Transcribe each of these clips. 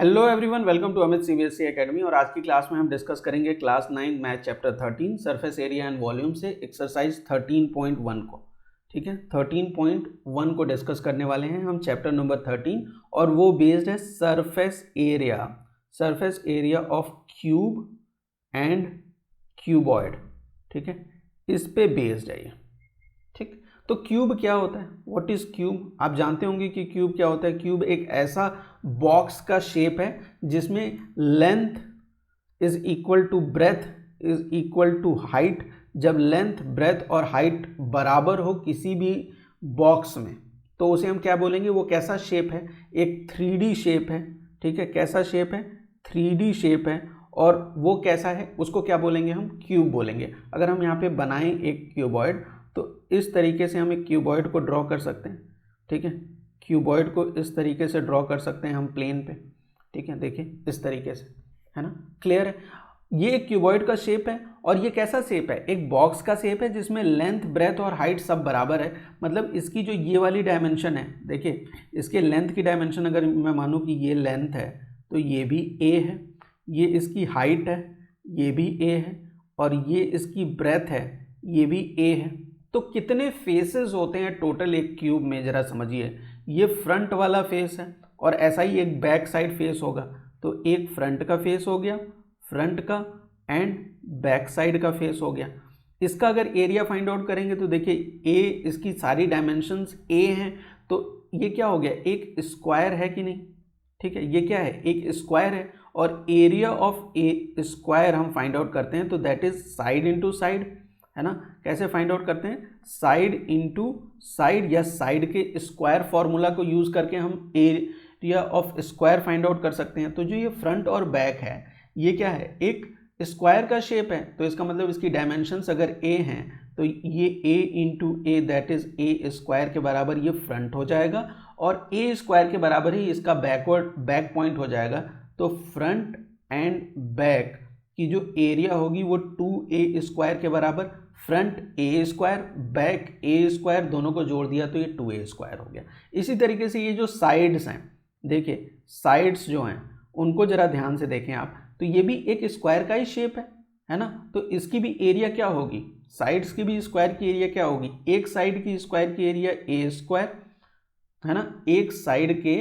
Hello everyone, welcome to Amit CBSE academy. और आज की क्लास में हम डिस्कस करेंगे class 9 math chapter 13 surface area and volume से एक्सरसाइज 13.1 को। ठीक है, 13.1 को डिस्कस करने वाले हैं हम, चैप्टर नंबर 13, और वो बेस्ड है surface area of cube and cuboid. ठीक है, इस पे बेस्ड है ये। ठीक, तो क्यूब क्या होता है, व्हाट इज क्यूब? आप जानते होंगे कि क्यूब क्या होता है। क्यूब एक ऐसा बॉक्स का शेप है जिसमें length is equal to breadth is equal to height. जब लेंथ, ब्रेथ और हाइट बराबर हो किसी भी बॉक्स में तो उसे हम क्या बोलेंगे? वो कैसा शेप है? एक 3D शेप है। ठीक है, कैसा शेप है? 3D शेप है। और वो कैसा है उसको क्या बोलेंगे? हम क्यूब बोलेंगे। अगर हम यहाँ पे बनाएं एक क्यूबॉइड तो इस तरीके से हम एक क्यूबॉइड को ड्रॉ कर सकते हैं। ठीक है, क्यूबॉइड को इस तरीके से ड्रॉ कर सकते हैं हम प्लेन पे। ठीक है, देखिए इस तरीके से, है ना? क्लियर है? ये एक क्यूबॉइड का शेप है। और ये कैसा शेप है? एक बॉक्स का शेप है जिसमें लेंथ, ब्रेथ और हाइट सब बराबर है। मतलब इसकी जो ये वाली डायमेंशन है, देखिए इसके लेंथ की डायमेंशन अगर मैं मानूँ कि ये लेंथ है तो ये भी ए है, ये इसकी हाइट है, ये भी ए है, और ये इसकी ब्रेथ है, ये भी ए है। तो कितने फेसेस होते हैं टोटल एक क्यूब में, जरा समझिए। ये फ्रंट वाला फेस है और ऐसा ही एक बैक साइड फेस होगा। तो एक फ्रंट का फेस हो गया, फ्रंट का, एंड बैक साइड का फेस हो गया। इसका अगर एरिया फाइंड आउट करेंगे तो देखिए ए, इसकी सारी डायमेंशंस ए हैं, तो ये क्या हो गया? एक स्क्वायर है कि नहीं? ठीक है, ये क्या है? एक स्क्वायर है। और एरिया ऑफ ए स्क्वायर हम फाइंड आउट करते हैं तो that is side into side, है ना? कैसे फाइंड आउट करते हैं? साइड इंटू साइड, या साइड के स्क्वायर फॉर्मूला को यूज करके हम area of square find out कर सकते हैं। तो जो ये फ्रंट और बैक है, ये क्या है? एक स्क्वायर का शेप है। तो इसका मतलब इसकी डायमेंशंस अगर ए हैं तो ये A into A, that is A square के बराबर ये फ्रंट हो जाएगा, और ए स्क्वायर के बराबर ही इसका बैक पॉइंट हो जाएगा। तो फ्रंट एंड बैक की जो एरिया होगी वो 2a स्क्वायर के बराबर। फ्रंट ए स्क्वायर, बैक ए स्क्वायर, दोनों को जोड़ दिया तो ये 2a स्क्वायर हो गया। इसी तरीके से ये जो साइड्स हैं, देखिए साइड्स जो हैं उनको जरा ध्यान से देखें आप, तो ये भी एक स्क्वायर का ही शेप है ना? तो इसकी भी एरिया क्या होगी? साइड्स की भी स्क्वायर की एरिया क्या होगी? एक साइड की स्क्वायर की एरिया ए स्क्वायर, है ना? एक साइड के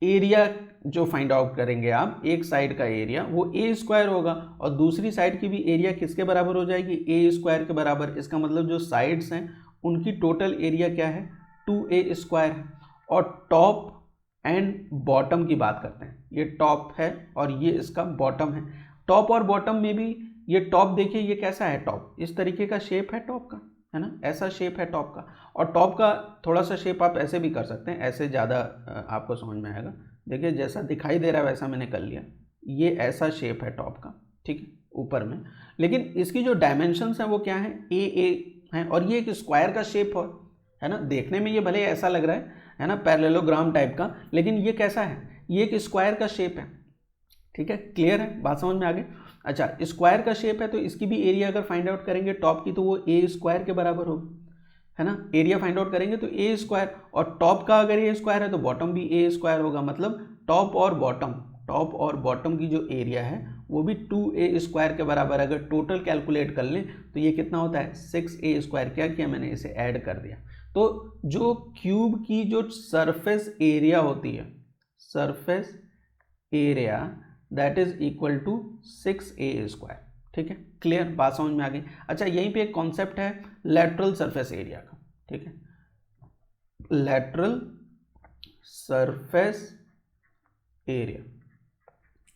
एरिया जो फाइंड आउट करेंगे आप, एक साइड का एरिया वो ए स्क्वायर होगा, और दूसरी साइड की भी एरिया किसके बराबर हो जाएगी? ए स्क्वायर के बराबर। इसका मतलब जो साइड्स हैं उनकी टोटल एरिया क्या है? 2a स्क्वायर है। और टॉप एंड बॉटम की बात करते हैं, ये टॉप है और ये इसका बॉटम है। टॉप और बॉटम में भी ये टॉप देखिए ये कैसा है? टॉप इस तरीके का शेप है टॉप का, है ना? ऐसा शेप है टॉप का। और टॉप का थोड़ा सा शेप आप ऐसे भी कर सकते हैं, ऐसे ज़्यादा आपको समझ में आएगा। देखिए जैसा दिखाई दे रहा है वैसा मैंने कर लिया। ये ऐसा शेप है टॉप का, ठीक है, ऊपर में। लेकिन इसकी जो डायमेंशंस हैं वो क्या है? ए हैं, और ये एक स्क्वायर का शेप है ना? देखने में ये भले ऐसा लग रहा है ना, पैरेललोग्राम टाइप का, लेकिन ये कैसा है? ये एक स्क्वायर का शेप है। ठीक है, क्लियर है? बात समझ में आ गई? अच्छा, स्क्वायर का शेप है तो इसकी भी एरिया अगर फाइंड आउट करेंगे टॉप की तो वो ए स्क्वायर के बराबर होगी, है ना? एरिया फाइंड आउट करेंगे तो ए स्क्वायर, और टॉप का अगर ए स्क्वायर है तो बॉटम भी ए स्क्वायर होगा। मतलब टॉप और बॉटम की जो एरिया है वो भी 2a स्क्वायर के बराबर। अगर टोटल कैलकुलेट कर लें तो ये कितना होता है? 6a square. क्या किया मैंने? इसे ऐड कर दिया। तो जो क्यूब की जो सरफेस एरिया होती है, surface area, that is equal to 6a square. ठीक है, क्लियर? बात समझ में आ गई? अच्छा, यहीं पे एक कॉन्सेप्ट है लैटरल सरफेस एरिया का। ठीक है, लैटरल सरफेस एरिया।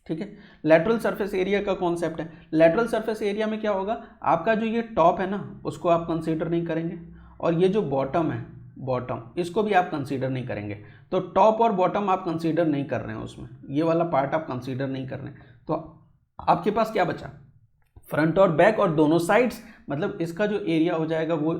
ठीक है, लैटरल सरफेस एरिया का कॉन्सेप्ट है। लैटरल सरफेस एरिया में क्या होगा? आपका जो ये टॉप है ना उसको आप कंसीडर नहीं करेंगे, और ये जो बॉटम है, बॉटम, इसको भी आप कंसीडर नहीं करेंगे। तो टॉप और बॉटम आप कंसीडर नहीं कर रहे हैं उसमें, ये वाला पार्ट आप कंसीडर नहीं कर रहे हैं। तो आपके पास क्या बचा? फ्रंट और बैक और दोनों साइड्स। मतलब इसका जो एरिया हो जाएगा वो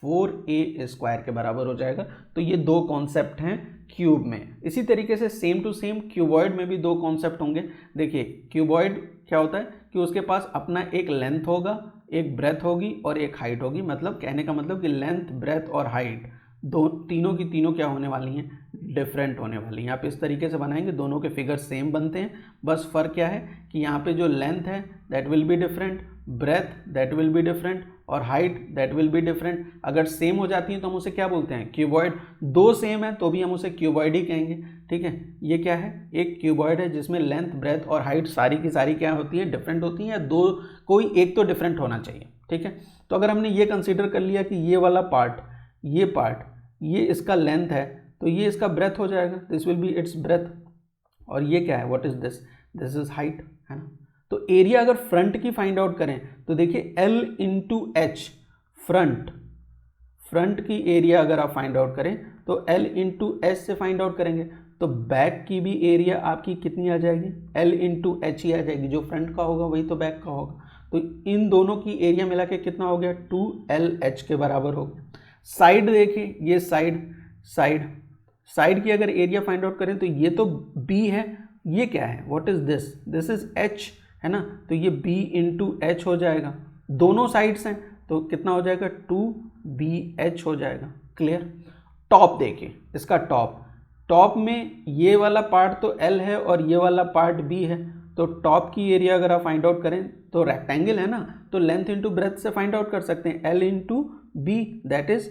4a स्क्वायर के बराबर हो जाएगा। तो ये दो कॉन्सेप्ट हैं क्यूब में। इसी तरीके से सेम टू सेम क्यूबॉइड में भी दो कॉन्सेप्ट होंगे। देखिए क्यूबॉइड क्या होता है कि उसके पास अपना एक लेंथ होगा, एक ब्रेथ होगी और एक हाइट होगी। मतलब कहने का मतलब कि लेंथ, ब्रेथ और हाइट दो तीनों की तीनों क्या होने वाली हैं, डिफरेंट होने वाली हैं। आप इस तरीके से बनाएंगे, दोनों के फिगर सेम बनते हैं, बस फ़र्क क्या है कि यहाँ पे जो लेंथ है that will be different, breadth that will be different और height that will be different. अगर सेम हो जाती है तो हम उसे क्या बोलते हैं, क्यूबॉइड। दो सेम है तो भी हम उसे क्यूबॉइड ही कहेंगे, ठीक है। ये क्या है, एक क्यूबॉइड है जिसमें लेंथ, ब्रेथ और हाइट सारी की सारी क्या होती है, डिफरेंट होती हैं, या दो कोई एक तो डिफरेंट होना चाहिए, ठीक है। तो अगर हमने ये कंसीडर कर लिया कि ये वाला पार्ट, ये पार्ट, ये इसका लेंथ है तो ये इसका ब्रेथ हो जाएगा, this will B it's breath. और ये क्या है, what is this, this is height, है ना। तो एरिया अगर फ्रंट की फाइंड आउट करें तो देखिए L इंटू एच, फ्रंट की एरिया अगर आप फाइंड आउट करें तो L इंटू एच से फाइंड आउट करेंगे, तो बैक की भी एरिया आपकी कितनी आ जाएगी, L इंटू एच ही आ जाएगी। जो फ्रंट का होगा वही तो बैक का होगा, तो इन दोनों की एरिया मिला के कितना हो गया, 2LH के बराबर हो गया। साइड देखिए, ये साइड की अगर एरिया फाइंड आउट करें तो ये तो B है, ये क्या है, what is this, this is H, है ना। तो ये B इंटू एच हो जाएगा, दोनों साइड्स हैं तो कितना हो जाएगा, 2BH हो जाएगा। क्लियर। टॉप देखिए, इसका टॉप में ये वाला पार्ट तो L है और ये वाला पार्ट B है, तो टॉप की एरिया अगर आप फाइंड आउट करें तो रेक्टेंगल है ना, तो लेंथ इंटू ब्रेथ से फाइंड आउट कर सकते हैं, L into B that is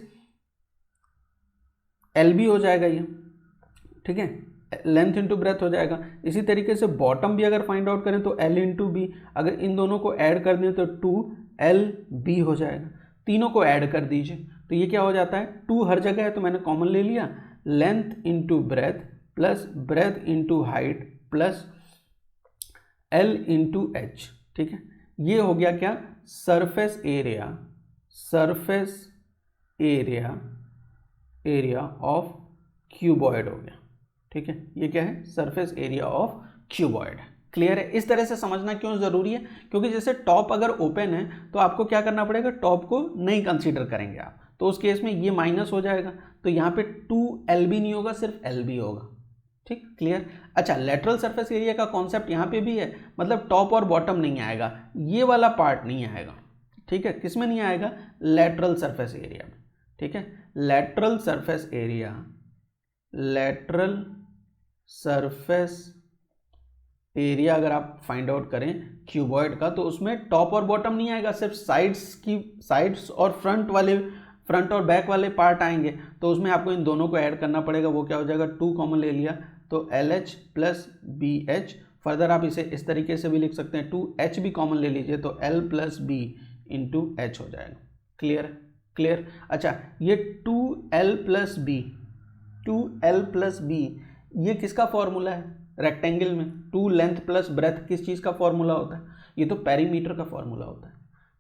LB हो जाएगा ये, ठीक है, लेंथ इंटू ब्रेथ हो जाएगा। इसी तरीके से बॉटम भी अगर फाइंड आउट करें तो L इंटू बी, अगर इन दोनों को ऐड कर दें तो 2LB हो जाएगा। तीनों को ऐड कर दीजिए तो ये क्या हो जाता है, 2 हर जगह है तो मैंने कॉमन ले लिया, length into breadth plus breadth into height plus L into H, ठीक है। ये हो गया क्या, सरफेस एरिया ऑफ क्यूबॉइड हो गया, ठीक है। ये क्या है, surface area of cuboid. Clear है। इस तरह से समझना क्यों जरूरी है, क्योंकि जैसे टॉप अगर ओपन है तो आपको क्या करना पड़ेगा, टॉप को नहीं कंसीडर करेंगे आप, तो उस केस में ये माइनस हो जाएगा, तो यहाँ पे 2LB नहीं होगा, सिर्फ LB होगा, ठीक। क्लियर। अच्छा, लेटरल सरफेस एरिया का कॉन्सेप्ट यहाँ पे भी है, मतलब टॉप और बॉटम नहीं आएगा, ये वाला पार्ट नहीं आएगा, ठीक है। किस में नहीं आएगा, लेटरल सरफेस एरिया में, ठीक है। लेटरल सरफेस एरिया अगर आप फाइंड आउट करें क्यूबॉइड का तो उसमें टॉप और बॉटम नहीं आएगा, सिर्फ साइड्स और फ्रंट और बैक वाले पार्ट आएंगे, तो उसमें आपको इन दोनों को ऐड करना पड़ेगा। वो क्या हो जाएगा, 2 कॉमन ले लिया तो LH प्लस BH। फर्दर आप इसे इस तरीके से भी लिख सकते हैं, 2H भी कॉमन ले लीजिए तो L plus B into H हो जाएगा। क्लियर। अच्छा, ये 2L प्लस B ये किसका फॉर्मूला है, रेक्टेंगल में 2 लेंथ प्लस ब्रेथ किस चीज़ का फॉर्मूला होता है, ये तो पेरीमीटर का फॉर्मूला होता है,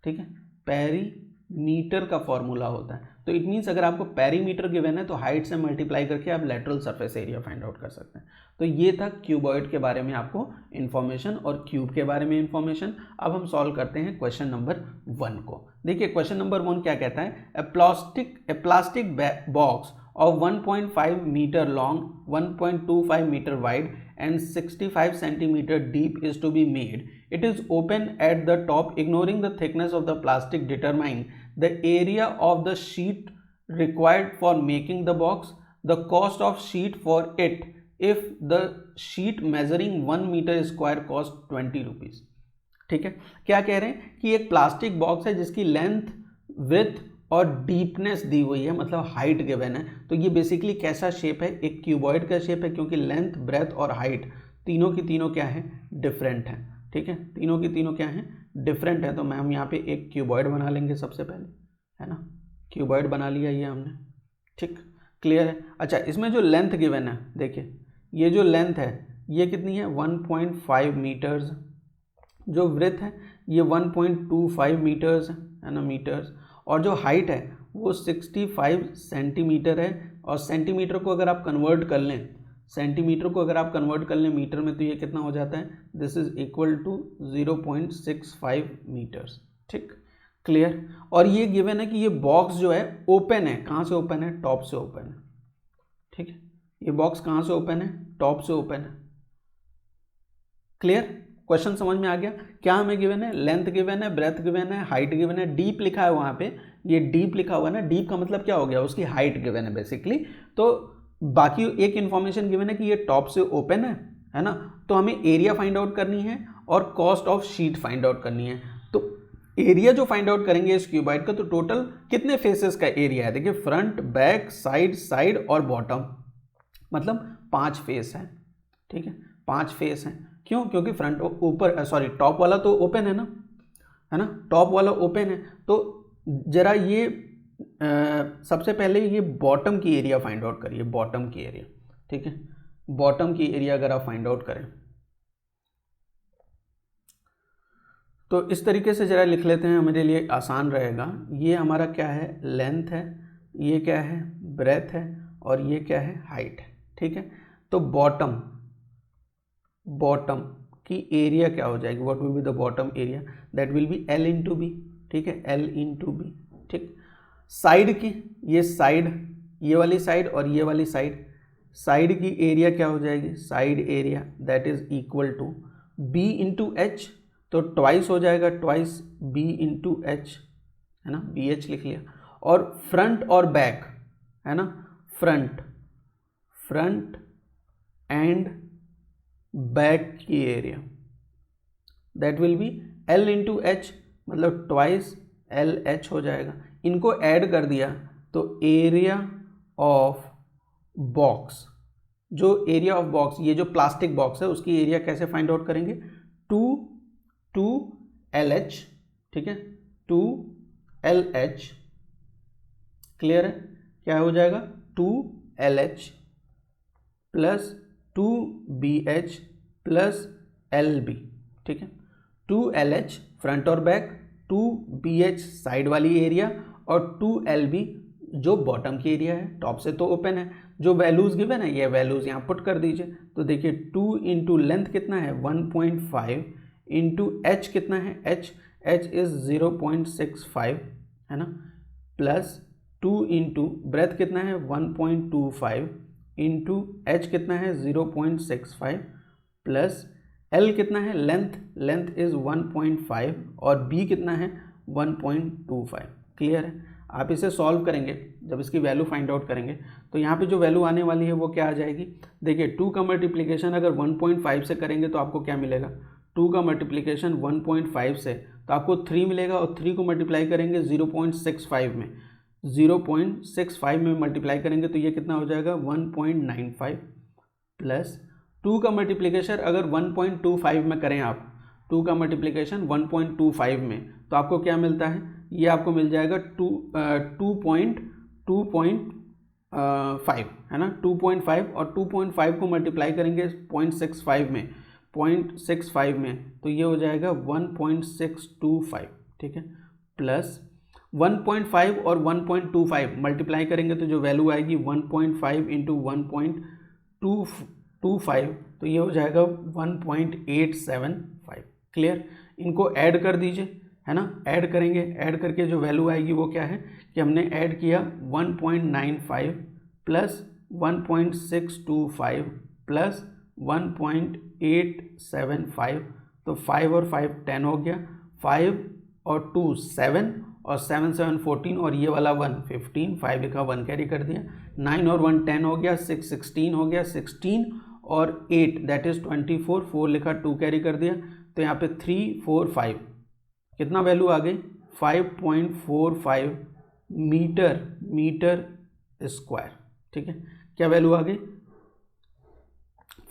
ठीक है, पेरीमीटर का फॉर्मूला होता है। तो इट मीन्स अगर आपको पेरीमीटर गिवन है तो हाइट से मल्टीप्लाई करके आप lateral surface area find out कर सकते हैं। तो ये था क्यूबॉइड के बारे में आपको इन्फॉर्मेशन और क्यूब के बारे में इन्फॉर्मेशन। अब हम सॉल्व करते हैं क्वेश्चन नंबर 1 को। देखिए क्वेश्चन नंबर 1 क्या कहता है, ए plastic box of 1.5 meter long, 1.25 meter wide and 65 centimeter deep is to be made. It is open at the top. Ignoring the thickness of the plastic, determine the area of the sheet required for making the box, the cost of sheet for it if the sheet measuring 1 meter square cost 20 rupees। ठीक है, क्या कह रहे हैं कि एक plastic box है जिसकी लेंथ, विड्थ और डीपनेस दी हुई है, मतलब हाइट गिवन है। तो ये बेसिकली कैसा शेप है, एक क्यूबॉइड का शेप है, क्योंकि लेंथ, ब्रेथ और हाइट तीनों की तीनों क्या है, डिफरेंट है, ठीक है, तीनों की तीनों क्या है, डिफरेंट है। तो हम यहाँ पे एक क्यूबॉइड बना लेंगे सबसे पहले, है ना, क्यूबॉइड बना लिया ये हमने, ठीक। क्लियर है। अच्छा, इसमें जो लेंथ गिवन है, देखिए ये जो लेंथ है ये कितनी है, 1.5 मीटर्स, जो ब्रेथ है ये 1.25 मीटर्स है ना, मीटर्स, और जो हाइट है वो 65 सेंटीमीटर है। और सेंटीमीटर को अगर आप कन्वर्ट कर लें, मीटर में, तो ये कितना हो जाता है, this is equal to 0.65 metres, ठीक। क्लियर। और ये गिवन है कि ये बॉक्स जो है ओपन है, कहाँ से ओपन है, टॉप से ओपन है, ठीक है, ये बॉक्स कहाँ से ओपन है, टॉप से ओपन है। क्लियर, क्वेश्चन समझ में आ गया। क्या हमें गिवन है, लेंथ गिवन है, ब्रेथ गिवन है, हाइट गिवन है, डीप लिखा है वहाँ पे, ये डीप लिखा हुआ है ना, डीप का मतलब क्या हो गया, उसकी हाइट गिवन है बेसिकली। तो बाकी एक इन्फॉर्मेशन गिवन है कि ये टॉप से ओपन है ना, तो हमें एरिया फाइंड आउट करनी है और cost of sheet find out करनी है। तो एरिया जो फाइंड आउट करेंगे इस क्यूबॉइड का, तो टोटल कितने फेसेस का एरिया है, देखिए फ्रंट, बैक, साइड और बॉटम, मतलब 5 फेस है, ठीक है, 5 फेस हैं। क्यों, क्योंकि फ्रंट ऊपर टॉप वाला तो ओपन है ना, टॉप वाला ओपन है। तो जरा ये सबसे पहले ये बॉटम की एरिया फाइंड आउट करिए, बॉटम की एरिया, ठीक है, बॉटम की एरिया अगर आप फाइंड आउट करें तो इस तरीके से जरा लिख लेते हैं, हमारे लिए आसान रहेगा। ये हमारा क्या है, लेंथ है, ये क्या है, ब्रेथ है, और ये क्या है, हाइट है, ठीक है। तो बॉटम की एरिया क्या हो जाएगी, what will be the bottom area, that will be L into B, ठीक है, L इंटू बी, ठीक। साइड की, ये साइड, ये वाली साइड और ये वाली साइड, साइड की एरिया क्या हो जाएगी, side area that is equal to B into H, तो ट्वाइस हो जाएगा, ट्वाइस B इंटू एच, है ना, BH लिख लिया। और फ्रंट और बैक, है ना, फ्रंट एंड बैक की area that will be L into H, मतलब ट्वाइस LH हो जाएगा। इनको ऐड कर दिया तो एरिया ऑफ बॉक्स, जो एरिया ऑफ बॉक्स, ये जो प्लास्टिक बॉक्स है उसकी एरिया कैसे फाइंड आउट करेंगे, 2LH, ठीक है, 2LH, क्लियर है, क्या हो जाएगा, 2LH plus 2BH plus LB, ठीक है, 2LH फ्रंट और बैक, 2BH साइड वाली एरिया और 2LB जो बॉटम की एरिया है, टॉप से तो ओपन है। जो वैल्यूज गिवन है ये वैल्यूज यहाँ पुट कर दीजिए, तो देखिए 2 इंटू लेंथ कितना है 1.5 इंटू एच कितना है, एच इज 0.65, है ना, प्लस 2 इंटू ब्रेथ कितना है 1.25 इंटू एच कितना है 0.65 प्लस एल कितना है, लेंथ इज 1.5 और बी कितना है 1.25, क्लियर है। आप इसे सॉल्व करेंगे, जब इसकी वैल्यू फाइंड आउट करेंगे तो यहाँ पे जो वैल्यू आने वाली है वो क्या आ जाएगी, देखिए 2 का मल्टीप्लिकेशन अगर 1.5 से करेंगे तो आपको क्या मिलेगा, 2 का मल्टीप्लिकेशन 1.5 से तो आपको 3 मिलेगा, और 3 को मल्टीप्लाई करेंगे 0.65 में, 0.65 में मल्टीप्लाई करेंगे तो ये कितना हो जाएगा 1.95 प्लस 2 का मल्टीप्लिकेशन अगर 1.25 में करें आप, 2 का मल्टीप्लिकेशन 1.25 में तो आपको क्या मिलता है, ये आपको मिल जाएगा 2.5, है ना, 2.5 और 2.5 को मल्टीप्लाई करेंगे 0.65 में तो ये हो जाएगा 1.625, ठीक है, प्लस 1.5 और 1.25 मल्टीप्लाई करेंगे तो जो वैल्यू आएगी 1.5 इंटू 1.225 तो ये हो जाएगा 1.875, क्लियर। इनको ऐड कर दीजिए, है ना, ऐड करेंगे, ऐड करके जो वैल्यू आएगी वो क्या है कि हमने ऐड किया 1.95 प्लस 1.625 प्लस 1.875, तो 5 और 5 10 हो गया, 5 और 2 7 और 7 7 14 और ये वाला 1 15, 5 लिखा 1 कैरी कर दिया, 9 और 1 10 हो गया, 6 16 हो गया, 16 और 8 दैट इज 24, 4 लिखा 2 कैरी कर दिया, तो यहाँ पे 3 4 5 कितना वैल्यू आ गई 5.45 मीटर स्क्वायर, ठीक है, क्या वैल्यू आ गई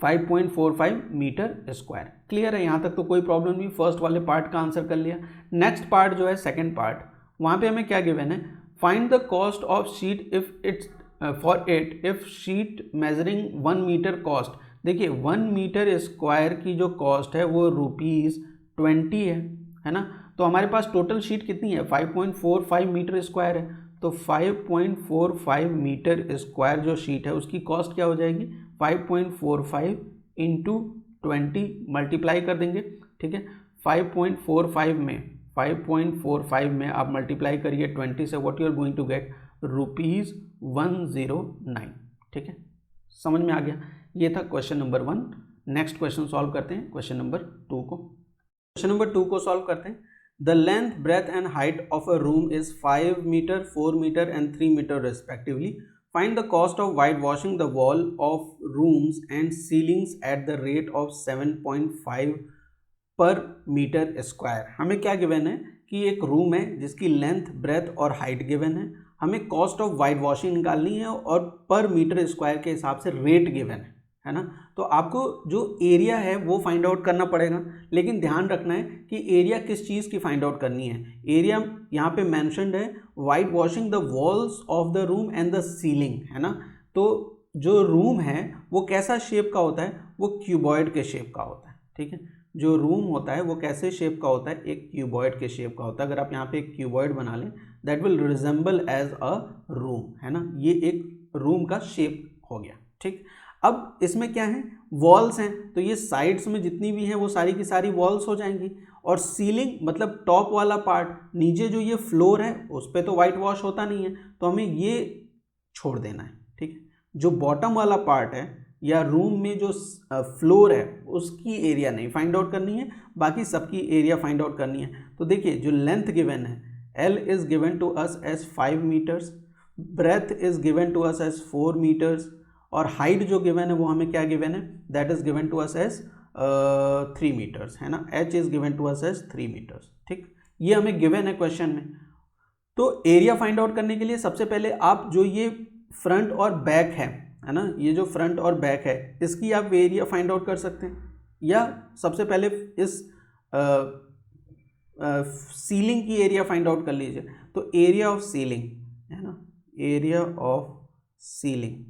5.45 मीटर स्क्वायर, क्लियर है। यहाँ तक तो कोई प्रॉब्लम नहीं, फर्स्ट वाले पार्ट का आंसर कर लिया। नेक्स्ट पार्ट जो है सेकंड पार्ट, वहाँ पे हमें क्या गिवन है, find the cost of sheet if sheet measuring 1 metre cost. देखिए 1 मीटर स्क्वायर की जो कॉस्ट है वो ₹20 है ना, तो हमारे पास टोटल शीट कितनी है 5.45 मीटर स्क्वायर है, तो 5.45 मीटर स्क्वायर जो शीट है उसकी कॉस्ट क्या हो जाएगी 5.45 इंटू 20 मल्टीप्लाई कर देंगे, ठीक है, 5.45 में आप मल्टीप्लाई करिए 20 से, what you are going to get ₹109, ठीक है, समझ में आ गया। ये था question number 1। Next question solve करते हैं, क्वेश्चन नंबर 2 को। क्वेश्चन नंबर 2 को सॉल्व करते हैं। The length, breadth and height of a room is 5 meter, 4 meter and 3 meter respectively. Find the cost of whitewashing the wall of rooms and ceilings at the rate of 7.5 पर metre square. हमें क्या given है कि एक room है जिसकी length, breadth और height given है. हमें कॉस्ट ऑफ वाइट वॉशिंग निकालनी है और पर मीटर स्क्वायर के हिसाब से रेट गिवन है ना. तो आपको जो एरिया है वो फाइंड आउट करना पड़ेगा, लेकिन ध्यान रखना है कि एरिया किस चीज़ की फाइंड आउट करनी है. एरिया यहाँ पे मेंशन्ड है white washing the walls of the room and the ceiling, है ना. तो जो रूम है वो कैसा शेप का होता है, वो क्यूबॉइड के शेप का होता है. ठीक है, जो रूम होता है वो कैसे शेप का होता है, एक क्यूबॉइड के शेप का होता है. अगर आप यहाँ पे एक क्यूबॉइड बना लें that will resemble as a room, है ना. ये एक रूम का शेप हो गया. ठीक, अब इसमें क्या है, वॉल्स हैं, तो ये साइड्स में जितनी भी हैं वो सारी की सारी वॉल्स हो जाएंगी. और सीलिंग मतलब टॉप वाला पार्ट, नीचे जो ये फ्लोर है उस पर तो वाइट वॉश होता नहीं है, तो हमें ये छोड़ देना है. ठीक है, जो बॉटम वाला पार्ट है या रूम में जो फ्लोर है उसकी एरिया नहीं फाइंड आउट करनी है, बाकी सबकी एरिया फाइंड आउट करनी है. तो देखिए जो लेंथ गिवन है L is given to us as 5 metres, breadth is given to us as 4 metres और हाइट जो गिवन है वो हमें क्या गिवन है, that is given to us as 3 metres, है ना. H is given to us as 3 metres. ठीक, ये हमें गिवन है क्वेश्चन में. तो एरिया फाइंड आउट करने के लिए सबसे पहले आप जो ये फ्रंट और बैक है ना, ये जो फ्रंट और बैक है इसकी आप एरिया फाइंड आउट कर सकते हैं, या सबसे पहले इस सीलिंग की एरिया फाइंड आउट कर लीजिए. तो एरिया ऑफ सीलिंग, है ना, area of ceiling,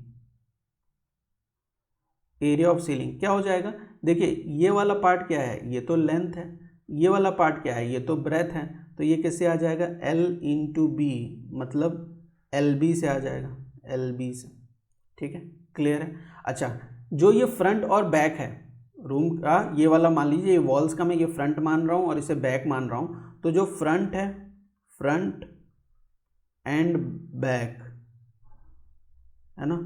area of ceiling क्या हो जाएगा. देखिए ये वाला पार्ट क्या है, ये तो लेंथ है, ये वाला पार्ट क्या है, ये तो ब्रेथ है, तो ये किससे आ जाएगा, L इंटू बी, मतलब LB से आ जाएगा, LB से. ठीक है, क्लियर है. अच्छा, जो ये फ्रंट और बैक है रूम का, ये वाला मान लीजिए, ये वॉल्स का मैं ये फ्रंट मान रहा हूँ और इसे बैक मान रहा हूँ. तो जो फ्रंट है, फ्रंट एंड बैक, है ना,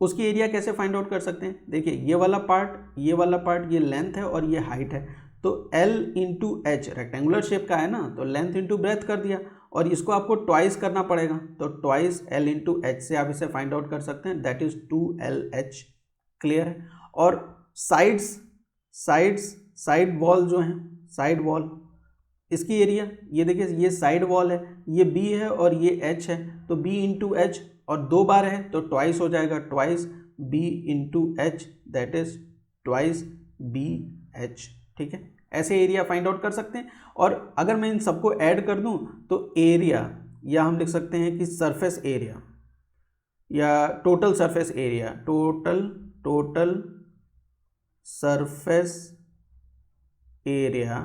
उसकी एरिया कैसे फाइंड आउट कर सकते हैं. देखिए ये वाला पार्ट ये लेंथ है और ये हाइट है, तो L into H rectangular shape का है ना, तो लेंथ इंटू ब्रेथ कर दिया, और इसको आपको ट्वाइस करना पड़ेगा, तो ट्वाइस L इंटू एच से आप इसे फाइंड आउट कर सकते हैं, दैट इज 2LH. क्लियर है. और साइड वॉल जो है, साइड वॉल, इसकी एरिया ये देखिए, ये साइड वॉल है, ये B है और ये H है, तो B इंटू एच, और 2 बार है तो ट्वाइस हो जाएगा, twice B into H, that is twice BH. ठीक है, ऐसे एरिया फाइंड आउट कर सकते हैं. और अगर मैं इन सबको ऐड कर दूं तो एरिया, या हम लिख सकते हैं कि सरफेस एरिया या total surface area, total surface area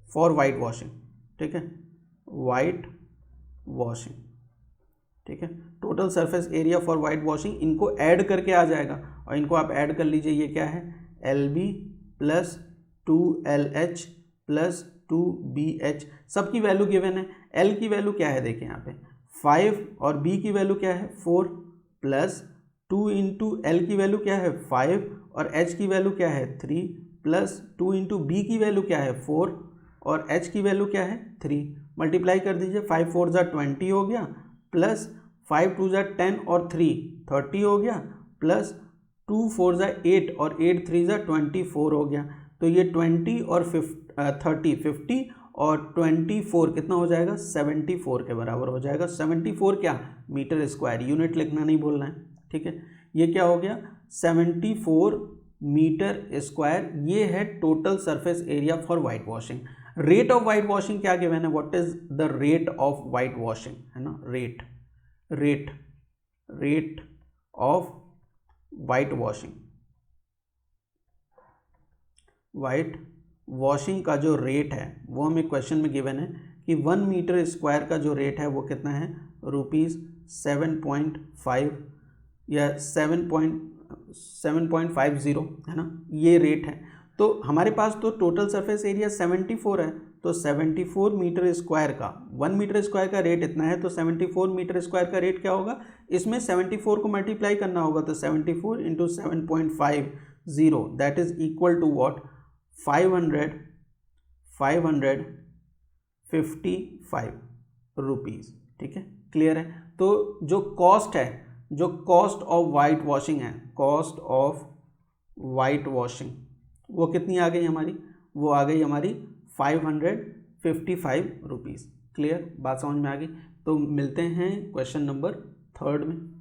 for white washing. ठीक है, वाइट वॉशिंग. ठीक है, total surface area for white washing, इनको ऐड करके आ जाएगा, और इनको आप ऐड कर लीजिए, ये क्या है, LB plus 2LH plus 2BH. सबकी वैल्यू गिवन है. L की वैल्यू क्या है, देखिए यहाँ पे 5, और B की वैल्यू क्या है 4, प्लस 2 इंटू L की वैल्यू क्या है 5, और H की वैल्यू क्या है 3, प्लस 2 इंटू B की वैल्यू क्या है 4, और H की वैल्यू क्या है 3. मल्टीप्लाई कर दीजिए, 5 4 जा 20 हो गया, प्लस 5 2 जा 10 और 3 30 हो गया, प्लस 2 4 जा 8 और 8 3 जा 24 हो गया. तो ये 20 और 30 50 और 24 कितना हो जाएगा, 74 के बराबर हो जाएगा. 74 क्या, मीटर स्क्वायर, यूनिट लिखना नहीं बोलना है. ठीक है, ये क्या हो गया, 74 मीटर स्क्वायर. ये है total surface area for white washing. Rate of white washing क्या गिवन है, what is the rate of white washing, है ना, रेट ऑफ वाइट वॉशिंग का जो रेट है वो हमें क्वेश्चन में गिवन है कि 1 मीटर स्क्वायर का जो रेट है वो कितना है, ₹7.5 या 7.50, है ना, ये रेट है. तो हमारे पास तो टोटल सरफेस एरिया 74 है, तो 74 मीटर स्क्वायर का 1 मीटर स्क्वायर का रेट इतना है, तो 74 मीटर स्क्वायर का रेट क्या होगा, इसमें 74 को मल्टीप्लाई करना होगा, तो 74 into 7.50 that is equal to what, 555 rupees. ठीक है, क्लियर है। तो जो कॉस्ट है, जो कॉस्ट ऑफ वाइट वॉशिंग है, कॉस्ट ऑफ वाइट वॉशिंग वो कितनी आ गई हमारी, वो आ गई हमारी 555 रुपीज़। क्लियर, बात समझ में आ गई। तो मिलते हैं क्वेश्चन नंबर 3 में।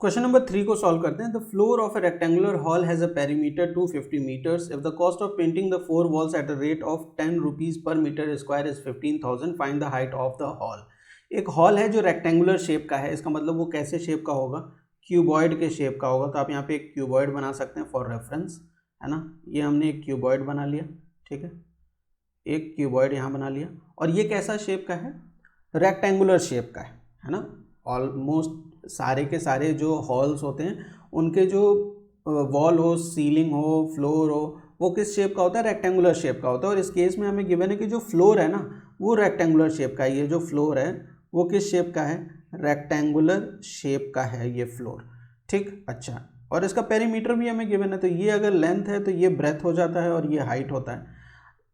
क्वेश्चन नंबर 3 को सॉल्व करते हैं। The floor of a rectangular hall has a perimeter 250 metres. If the cost of painting the 4 walls at a rate of 10 rupees per metre square is 15,000, find the height of the hall. एक hall है जो rectangular shape का है, इसका मतलब वो कैसे shape का होगा, क्यूबॉइड के शेप का होगा। तो आप यहाँ पे एक क्यूबॉइड बना सकते हैं फॉर रेफरेंस, है ना। ये हमने एक क्यूबॉइड बना लिया, ठीक है, एक क्यूबॉइड यहाँ बना लिया। और ये कैसा शेप का है, रेक्टेंगुलर शेप का है ना। ऑलमोस्ट सारे के सारे जो हॉल्स होते हैं उनके जो वॉल हो, सीलिंग हो, फ्लोर हो, वो किस शेप का होता है, रेक्टेंगुलर शेप का होता है। और इस केस में हमें गिवन है कि जो फ्लोर है ना वो रेक्टेंगुलर शेप का है। ये जो फ्लोर है वो किस शेप का है, रेक्टेंगुलर शेप का है ये फ्लोर। ठीक, अच्छा, और इसका पेरीमीटर भी हमें गिवन है। तो ये अगर लेंथ है तो ये ब्रेथ हो जाता है और ये हाइट होता है।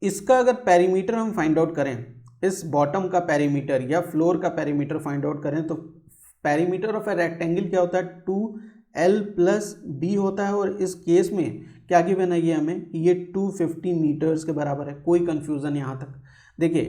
इसका अगर पेरीमीटर हम फाइंड आउट करें, इस बॉटम का पेरीमीटर या फ्लोर का पेरीमीटर फाइंड आउट करें, तो पेरीमीटर ऑफ ए रेक्टेंगल क्या होता है, 2l+b होता है। और इस केस में क्या गिवन है ये हमें, ये 250 मीटर्स के बराबर है। कोई कंफ्यूजन यहाँ तक। देखिए,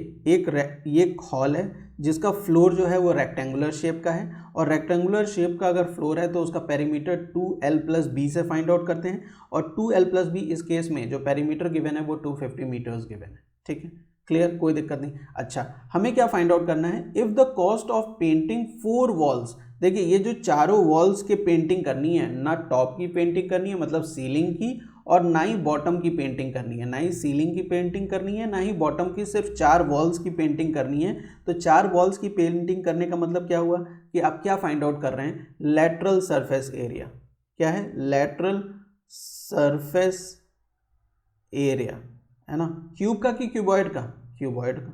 एक हॉल है जिसका फ्लोर जो है वो रेक्टेंगुलर शेप का है, और रेक्टेंगुलर शेप का अगर फ्लोर है तो उसका पेरीमीटर 2l+b से फाइंड आउट करते हैं। और 2l+b इस केस में जो पेरीमीटर गिवन है वो 250 मीटर्स गिवन है। ठीक है, क्लियर, कोई दिक्कत नहीं। अच्छा, हमें क्या फाइंड आउट करना है, if the cost of painting 4 walls. देखिए, ये जो चारों वॉल्स की पेंटिंग करनी है, ना टॉप की पेंटिंग करनी है मतलब सीलिंग की, और ना ही बॉटम की पेंटिंग करनी है, ना ही सीलिंग की पेंटिंग करनी है, ना ही बॉटम की, सिर्फ 4 वॉल्स की पेंटिंग करनी है। तो 4 वॉल्स की पेंटिंग करने का मतलब क्या हुआ कि आप क्या फाइंड आउट कर रहे हैं, लेटरल सरफेस एरिया। क्या है, लेटरल सरफेस एरिया, है ना। क्यूब का कि क्यूबॉइड का, क्यूबॉइड का।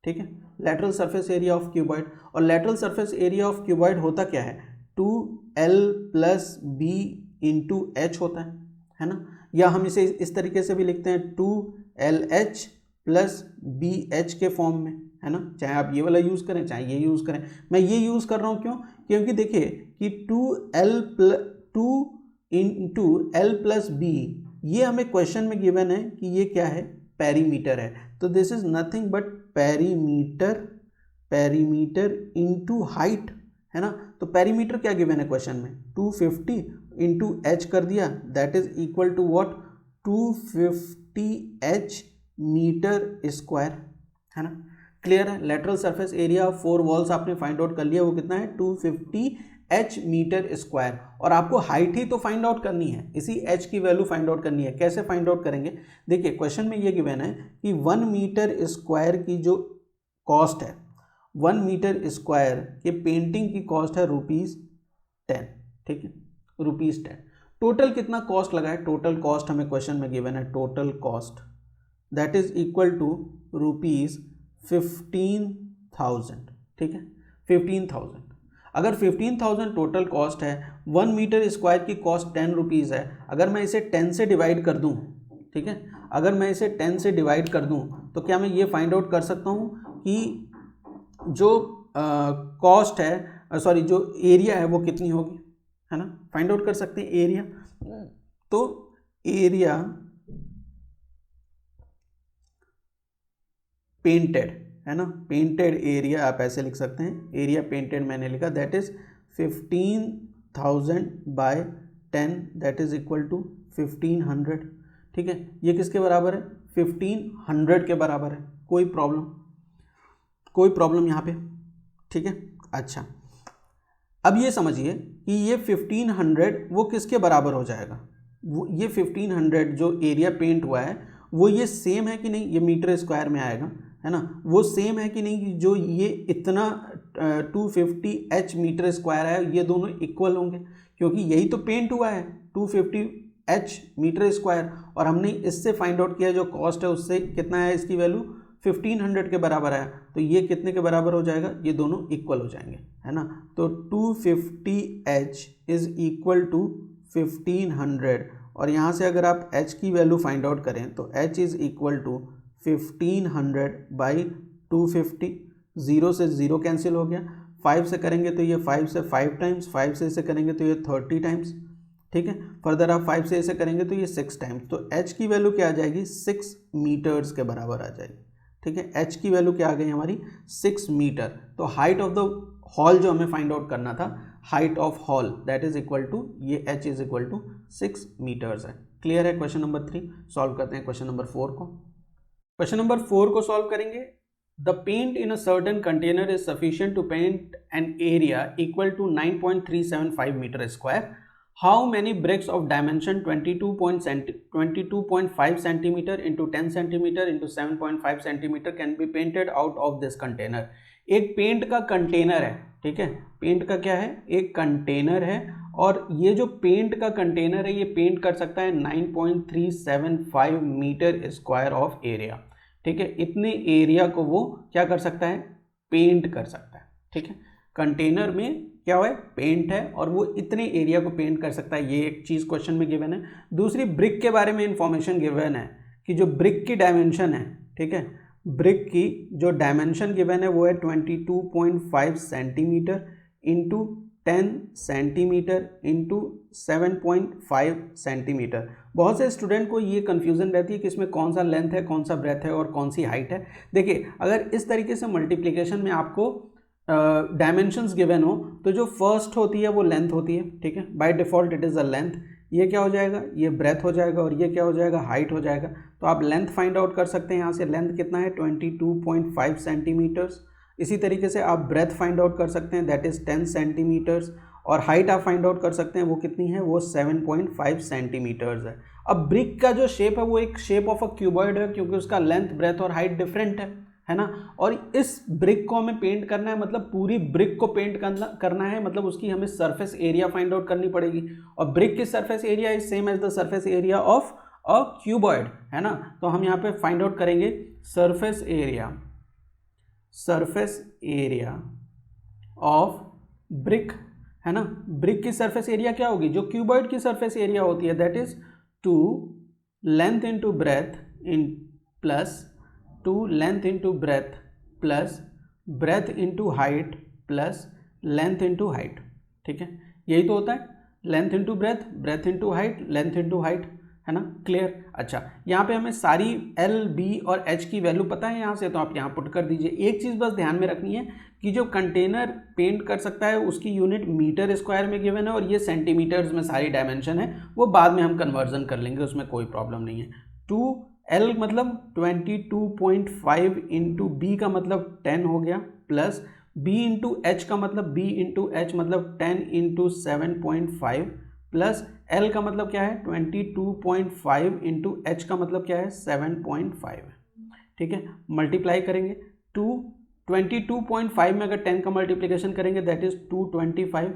ठीक है, lateral surface area of cuboid. और lateral surface area of cuboid होता क्या है, 2l+b इंटू h होता है ना। या हम इसे इस तरीके से भी लिखते हैं 2lh+bh के फॉर्म में, है ना। चाहे आप ये वाला यूज़ करें चाहे ये यूज़ करें, मैं ये यूज़ कर रहा हूँ क्यों, क्योंकि देखिए कि 2 इंटू l+b, ये हमें क्वेश्चन में गिवन है कि ये क्या है, पेरीमीटर है। तो this is nothing but perimeter into height, है ना। तो पेरीमीटर क्या गिवन है क्वेश्चन में, 250 इंटू h कर दिया, that is equal to what, 250h metre square, है ना। क्लियर है। Lateral surface area of 4 walls आपने फाइंड आउट कर लिया, वो कितना है, 250h मीटर स्क्वायर। और आपको हाइट ही तो फाइंड आउट करनी है, इसी h की वैल्यू फाइंड आउट करनी है। कैसे फाइंड आउट करेंगे, देखिए क्वेश्चन में ये गिवन है कि 1 मीटर स्क्वायर की जो कॉस्ट है, 1 मीटर स्क्वायर के पेंटिंग की कॉस्ट है ₹10। ठीक है, ₹10। टोटल कितना कॉस्ट लगा है, टोटल कॉस्ट हमें क्वेश्चन में गिवन है, total cost that is equal to ₹15,000। ठीक है, 15,000। अगर 15,000 टोटल कॉस्ट है, 1 मीटर स्क्वायर की कॉस्ट 10 रुपीज़ है। अगर मैं इसे 10 से डिवाइड कर दूं, ठीक है, अगर मैं इसे 10 से डिवाइड कर दूं तो क्या मैं ये फाइंड आउट कर सकता हूं कि जो कॉस्ट है, सॉरी जो एरिया है वो कितनी होगी, है ना। फाइंड आउट कर सकते हैं एरिया। तो एरिया पेंटेड, है ना, पेंटेड एरिया आप ऐसे लिख सकते हैं, एरिया पेंटेड मैंने लिखा, that is 15,000 by 10, that is equal to 1500। ठीक है, ये किसके बराबर है, 1500 के बराबर है। कोई प्रॉब्लम यहाँ पे, ठीक है। अच्छा, अब ये समझिए कि ये 1500 वो किसके बराबर हो जाएगा, वो ये 1500 जो एरिया पेंट हुआ है वो ये सेम है कि नहीं, ये मीटर स्क्वायर में आएगा, है ना, वो सेम है कि नहीं कि जो ये इतना 250h मीटर स्क्वायर है, ये दोनों इक्वल होंगे, क्योंकि यही तो पेंट हुआ है 250h मीटर स्क्वायर। और हमने इससे फाइंड आउट किया जो कॉस्ट है उससे कितना है, इसकी वैल्यू 1500 के बराबर है। तो ये कितने के बराबर हो जाएगा, ये दोनों इक्वल हो जाएंगे, है ना। तो 250h इज इक्वल टू 1500 और यहाँ से अगर आप h की वैल्यू फाइंड आउट करें तो h is equal to 1500 by 250, 0 से 0 कैंसिल हो गया, 5 से करेंगे तो ये 5 से 5 टाइम्स, 5 से इसे करेंगे तो ये 30 टाइम्स, ठीक है। फर्दर आप 5 से इसे करेंगे तो ये 6 टाइम्स, तो h की वैल्यू क्या आ जाएगी 6 मीटर्स के बराबर आ जाएगी, ठीक है। h की वैल्यू क्या आ गई हमारी 6 मीटर। तो हाइट ऑफ द हॉल जो हमें फाइंड आउट करना था, height of hall that is equal to ये h is equal to 6 metres है। क्लियर है क्वेश्चन नंबर 3। सॉल्व करते हैं क्वेश्चन नंबर 4 को। क्वेश्चन नंबर 4 को सॉल्व करेंगे। The paint in a certain container is sufficient to paint an area equal to 9.375 metre square. How many bricks of dimension 22.5 centimeter into 10 centimeter into 7.5 centimeter can be painted out of this container? एक paint का container है, ठीक है। Paint का क्या है, एक container है, और ये जो पेंट का कंटेनर है ये पेंट कर सकता है 9.375 मीटर स्क्वायर ऑफ एरिया, ठीक है। इतने एरिया को वो क्या कर सकता है, पेंट कर सकता है, ठीक है। कंटेनर में क्या हुआ है, पेंट है, और वो इतने एरिया को पेंट कर सकता है। ये एक चीज़ क्वेश्चन में गिवन है। दूसरी, ब्रिक के बारे में इंफॉर्मेशन गिवन है कि जो ब्रिक की डायमेंशन है, ठीक है, ब्रिक की जो डायमेंशन गिवन है वो है 22.5 centimetre into 10 centimetre into 7.5 centimetre. बहुत से स्टूडेंट को ये कन्फ्यूज़न रहती है कि इसमें कौन सा लेंथ है, कौन सा ब्रेथ है और कौन सी हाइट है। देखिए, अगर इस तरीके से मल्टीप्लिकेशन में आपको डायमेंशंस गिवन हो तो जो फर्स्ट होती है वो लेंथ होती है, ठीक है। By default it is a length. ये क्या हो जाएगा, ये ब्रेथ हो जाएगा, और ये क्या हो जाएगा, हाइट हो जाएगा। तो आप लेंथ फाइंड आउट कर सकते हैं यहाँ से। लेंथ कितना है 22.5 सेंटीमीटर्स। इसी तरीके से आप ब्रेथ फाइंड आउट कर सकते हैं, दैट इज़ 10 सेंटीमीटर्स। और हाइट आप फाइंड आउट कर सकते हैं, वो कितनी है, वो 7.5 सेंटीमीटर्स है। अब ब्रिक का जो शेप है वो एक शेप ऑफ अ क्यूबॉइड है, क्योंकि उसका लेंथ, ब्रेथ और हाइट डिफरेंट है ना। और इस ब्रिक को हमें पेंट करना है, मतलब पूरी ब्रिक को पेंट करना है, मतलब उसकी हमें सरफेस एरिया फाइंड आउट करनी पड़ेगी। और ब्रिक की surface area is same as the surface area of a cuboid, है ना। तो हम यहाँ पे फाइंड आउट करेंगे सरफेस एरिया ऑफ ब्रिक, है ना। ब्रिक की सरफेस एरिया क्या होगी, जो क्यूबॉइड की सरफेस एरिया होती है, that is 2 length into breath in plus 2 length into breadth plus breadth into height plus length into height, ठीक है। यही तो होता है, length into breath, breath into height, length into height, है ना। क्लियर। अच्छा, यहाँ पे हमें सारी L, B और H की वैल्यू पता है यहाँ से, तो आप यहाँ पुट कर दीजिए। एक चीज़ बस ध्यान में रखनी है कि जो कंटेनर पेंट कर सकता है उसकी यूनिट मीटर स्क्वायर में गिवन है, और ये सेंटीमीटर्स में सारी डायमेंशन है, वो बाद में हम कन्वर्जन कर लेंगे, उसमें कोई प्रॉब्लम नहीं है। 2L मतलब 22.5 इंटू बी का मतलब 10 हो गया, प्लस B इंटू एच का मतलब B इंटू एच मतलब 10 इंटू 7.5, प्लस L का मतलब क्या है 22.5 इंटू एच का मतलब क्या है 7.5, ठीक है। मल्टीप्लाई करेंगे 22.5 में अगर 10 का मल्टीप्लिकेशन करेंगे दैट इज 225,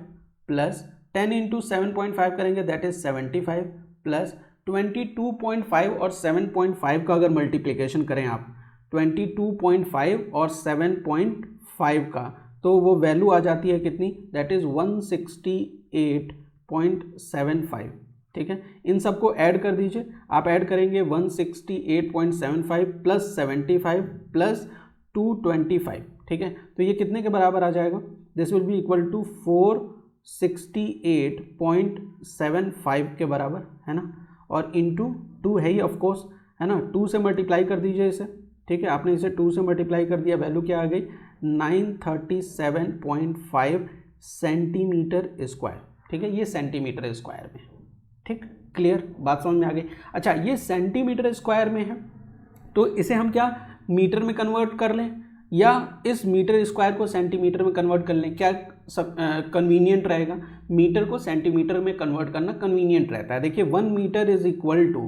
प्लस 10 इंटू 7.5 करेंगे दैट इज 75, प्लस 22.5 और 7.5 का अगर मल्टीप्लिकेशन करें आप 22.5 और 7.5 का, तो वो वैल्यू आ जाती है कितनी, दैट इज 168.75, ठीक है। इन सबको ऐड कर दीजिए, आप ऐड करेंगे 168.75 प्लस 75 प्लस 225, ठीक है। तो ये कितने के बराबर आ जाएगा, this will be equal to 468.75 के बराबर, है ना। और इंटू 2 है ही ऑफकोर्स, है ना। 2 से मल्टीप्लाई कर दीजिए इसे, ठीक है। आपने इसे 2 से मल्टीप्लाई कर दिया, वैल्यू क्या आ गई 937.5 सेंटीमीटर स्क्वायर, ठीक है। ये सेंटीमीटर स्क्वायर में, ठीक। क्लियर, बात समझ में आ गई। अच्छा, ये सेंटीमीटर स्क्वायर में है तो इसे हम क्या मीटर में कन्वर्ट कर लें, या इस मीटर स्क्वायर को सेंटीमीटर में कन्वर्ट कर लें, क्या कन्वीनियंट रहेगा। मीटर को सेंटीमीटर में कन्वर्ट करना कन्वीनियंट रहता है। देखिए 1 metre is equal to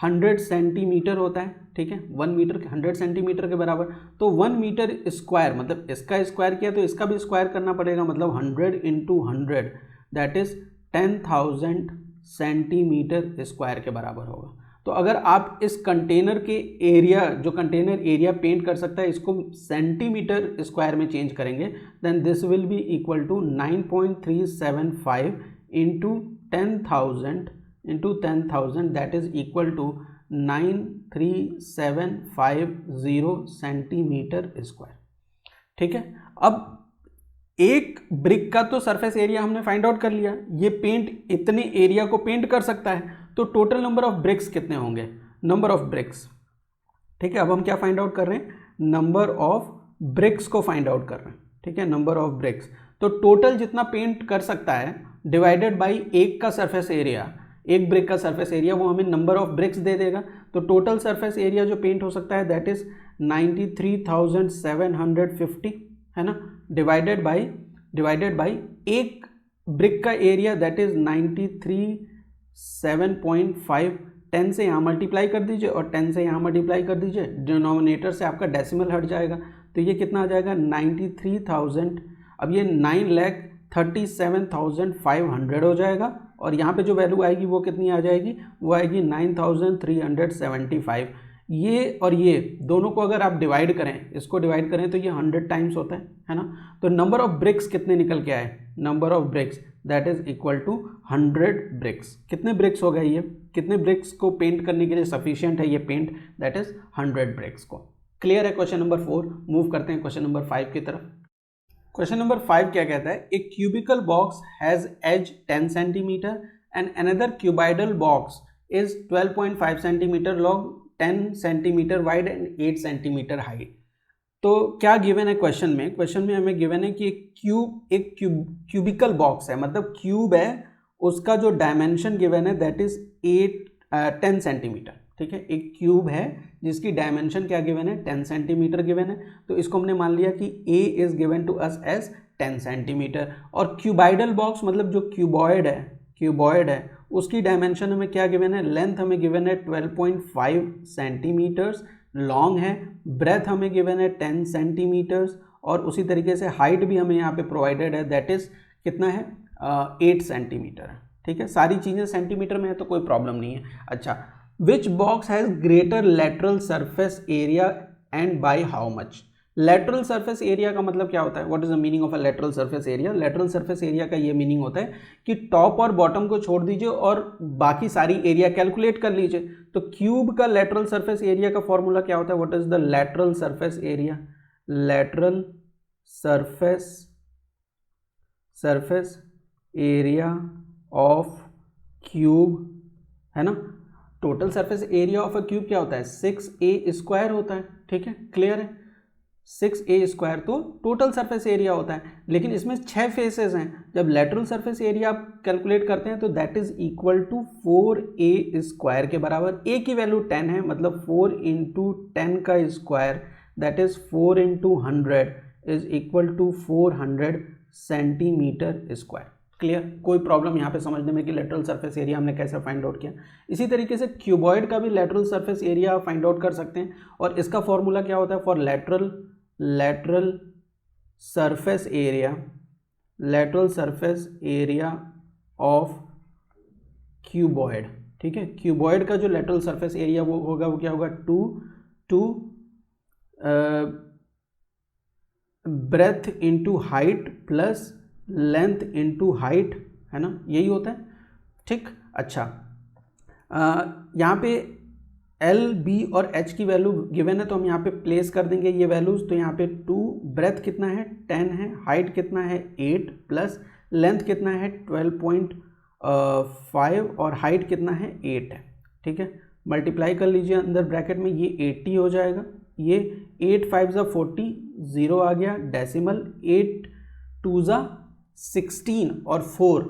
100 centimetre होता है, ठीक है। 1 मीटर 100 सेंटीमीटर के बराबर, तो 1 मीटर स्क्वायर मतलब इसका स्क्वायर किया तो इसका भी स्क्वायर करना पड़ेगा, मतलब 100 into 100 that is 10,000 centimetre square के बराबर होगा। तो अगर आप इस कंटेनर के एरिया, जो कंटेनर एरिया पेंट कर सकता है, इसको सेंटीमीटर स्क्वायर में चेंज करेंगे, then this will be equal to 9.375 into 10,000 into 10,000 that is equal to 93,750 centimetre square. ठीक है, अब एक ब्रिक का तो सरफेस एरिया हमने फाइंड आउट कर लिया, ये पेंट इतने एरिया को पेंट कर सकता है, तो टोटल नंबर ऑफ ब्रिक्स कितने होंगे, नंबर ऑफ ब्रिक्स। ठीक है, अब हम क्या फाइंड आउट कर रहे हैं, नंबर ऑफ ब्रिक्स को फाइंड आउट कर रहे हैं। ठीक है, नंबर ऑफ ब्रिक्स, तो टोटल जितना पेंट कर सकता है डिवाइडेड बाई एक का सरफेस एरिया, एक ब्रिक का सरफेस एरिया, वो हमें नंबर ऑफ ब्रिक्स दे देगा। तो टोटल सरफेस एरिया जो पेंट हो सकता है दैट इज 93,750, है ना, डिवाइडेड बाई एक ब्रिक का एरिया दैट इज 93,7.5। 10 से यहाँ मल्टीप्लाई कर दीजिए और 10 से यहाँ मल्टीप्लाई कर दीजिए, डिनोमिनेटर से आपका डेसिमल हट जाएगा, तो ये कितना आ जाएगा 93,000। अब ये 9,37,500 हो जाएगा, और यहाँ पे जो वैल्यू आएगी वो कितनी आ जाएगी, वो आएगी 9,375। ये और ये दोनों को अगर आप डिवाइड करें, इसको डिवाइड करें तो ये 100 टाइम्स होता है ना। तो नंबर ऑफ ब्रिक्स कितने निकल के आए, number of bricks that is equal to 100 bricks. कितने ब्रिक्स हो गए, ये कितने ब्रिक्स को पेंट करने के लिए सफिशिएंट है ये पेंट, दैट इज 100 ब्रिक्स को। क्लियर है क्वेश्चन नंबर 4। मूव करते हैं क्वेश्चन नंबर 5 की तरफ। क्वेश्चन नंबर 5 क्या कहता है, a cubical box has edge 10 centimetre and another cuboidal box is 12.5 centimetre long, 10 centimetre wide and 8 centimetre height. तो क्या गिवन है क्वेश्चन में, क्वेश्चन में हमें गिवन है कि एक क्यूबिकल बॉक्स है, मतलब क्यूब है, उसका जो डायमेंशन गिवन है दैट इज 10 सेंटीमीटर। ठीक है, एक क्यूब है जिसकी डायमेंशन क्या गिवन है, 10 सेंटीमीटर गिवन है, तो इसको हमने मान लिया कि a is given to us edge 10 centimetre. और क्यूबाइडल बॉक्स मतलब जो क्यूबॉइड है उसकी डायमेंशन हमें क्या गिवन है, लेंथ हमें गिवन है 12.5 सेंटीमीटर्स, लॉन्ग है, ब्रेथ हमें गिवन है 10 सेंटीमीटर्स, और उसी तरीके से हाइट भी हमें यहाँ पे प्रोवाइडेड है दैट इज कितना है 8 सेंटीमीटर है। ठीक है, सारी चीज़ें सेंटीमीटर में है तो कोई प्रॉब्लम नहीं है। अच्छा, which box has greater lateral surface area and by how much. Lateral surface area का मतलब क्या होता है, what is the meaning of a lateral surface area. Lateral surface area का ये मीनिंग होता है कि टॉप और बॉटम को छोड़ दीजिए और बाकी सारी एरिया कैलकुलेट कर लीजिए। तो क्यूब का लेटरल सरफेस एरिया का फॉर्मूला क्या होता है, what is the lateral surface area, lateral surface area of cube, है ना। Total surface area of a cube क्या होता है, 6a स्क्वायर होता है। ठीक है, क्लियर है, 6a स्क्वायर तो टोटल सरफेस एरिया होता है, लेकिन इसमें 6 फेसेस हैं। जब लेटरल सरफेस एरिया आप कैलकुलेट करते हैं तो that is equal to 4a square के बराबर। a की वैल्यू 10 है, मतलब 4 इंटू 10 का square that is 4 into 100 is equal to 400 centimetre square. Clear, कोई प्रॉब्लम यहाँ पे समझने में कि लेटरल सरफेस एरिया हमने कैसे फाइंड आउट किया। इसी तरीके से क्यूबॉइड का भी lateral surface area find out कर सकते हैं, और इसका फॉर्मूला क्या होता है, for lateral surface area of cuboid. ठीक है, क्यूबॉइड का जो लेटरल सरफेस एरिया वो होगा, वो क्या होगा, 2 breath into height plus length into height, है ना, यही होता है। ठीक, अच्छा, यहाँ पे L, B और H की वैल्यू गिवन है तो हम यहाँ पे प्लेस कर देंगे ये वैल्यूज। तो यहाँ पे 2 ब्रेथ कितना है 10 है, हाइट कितना है 8 प्लस लेंथ कितना है 12.5 और हाइट कितना है 8 है। ठीक है, मल्टीप्लाई कर लीजिए अंदर ब्रैकेट में, ये 80 हो जाएगा, ये 8 5 ज़ा 40, 0 आ गया डेसिमल, 8 2 ज़ा 16 और 4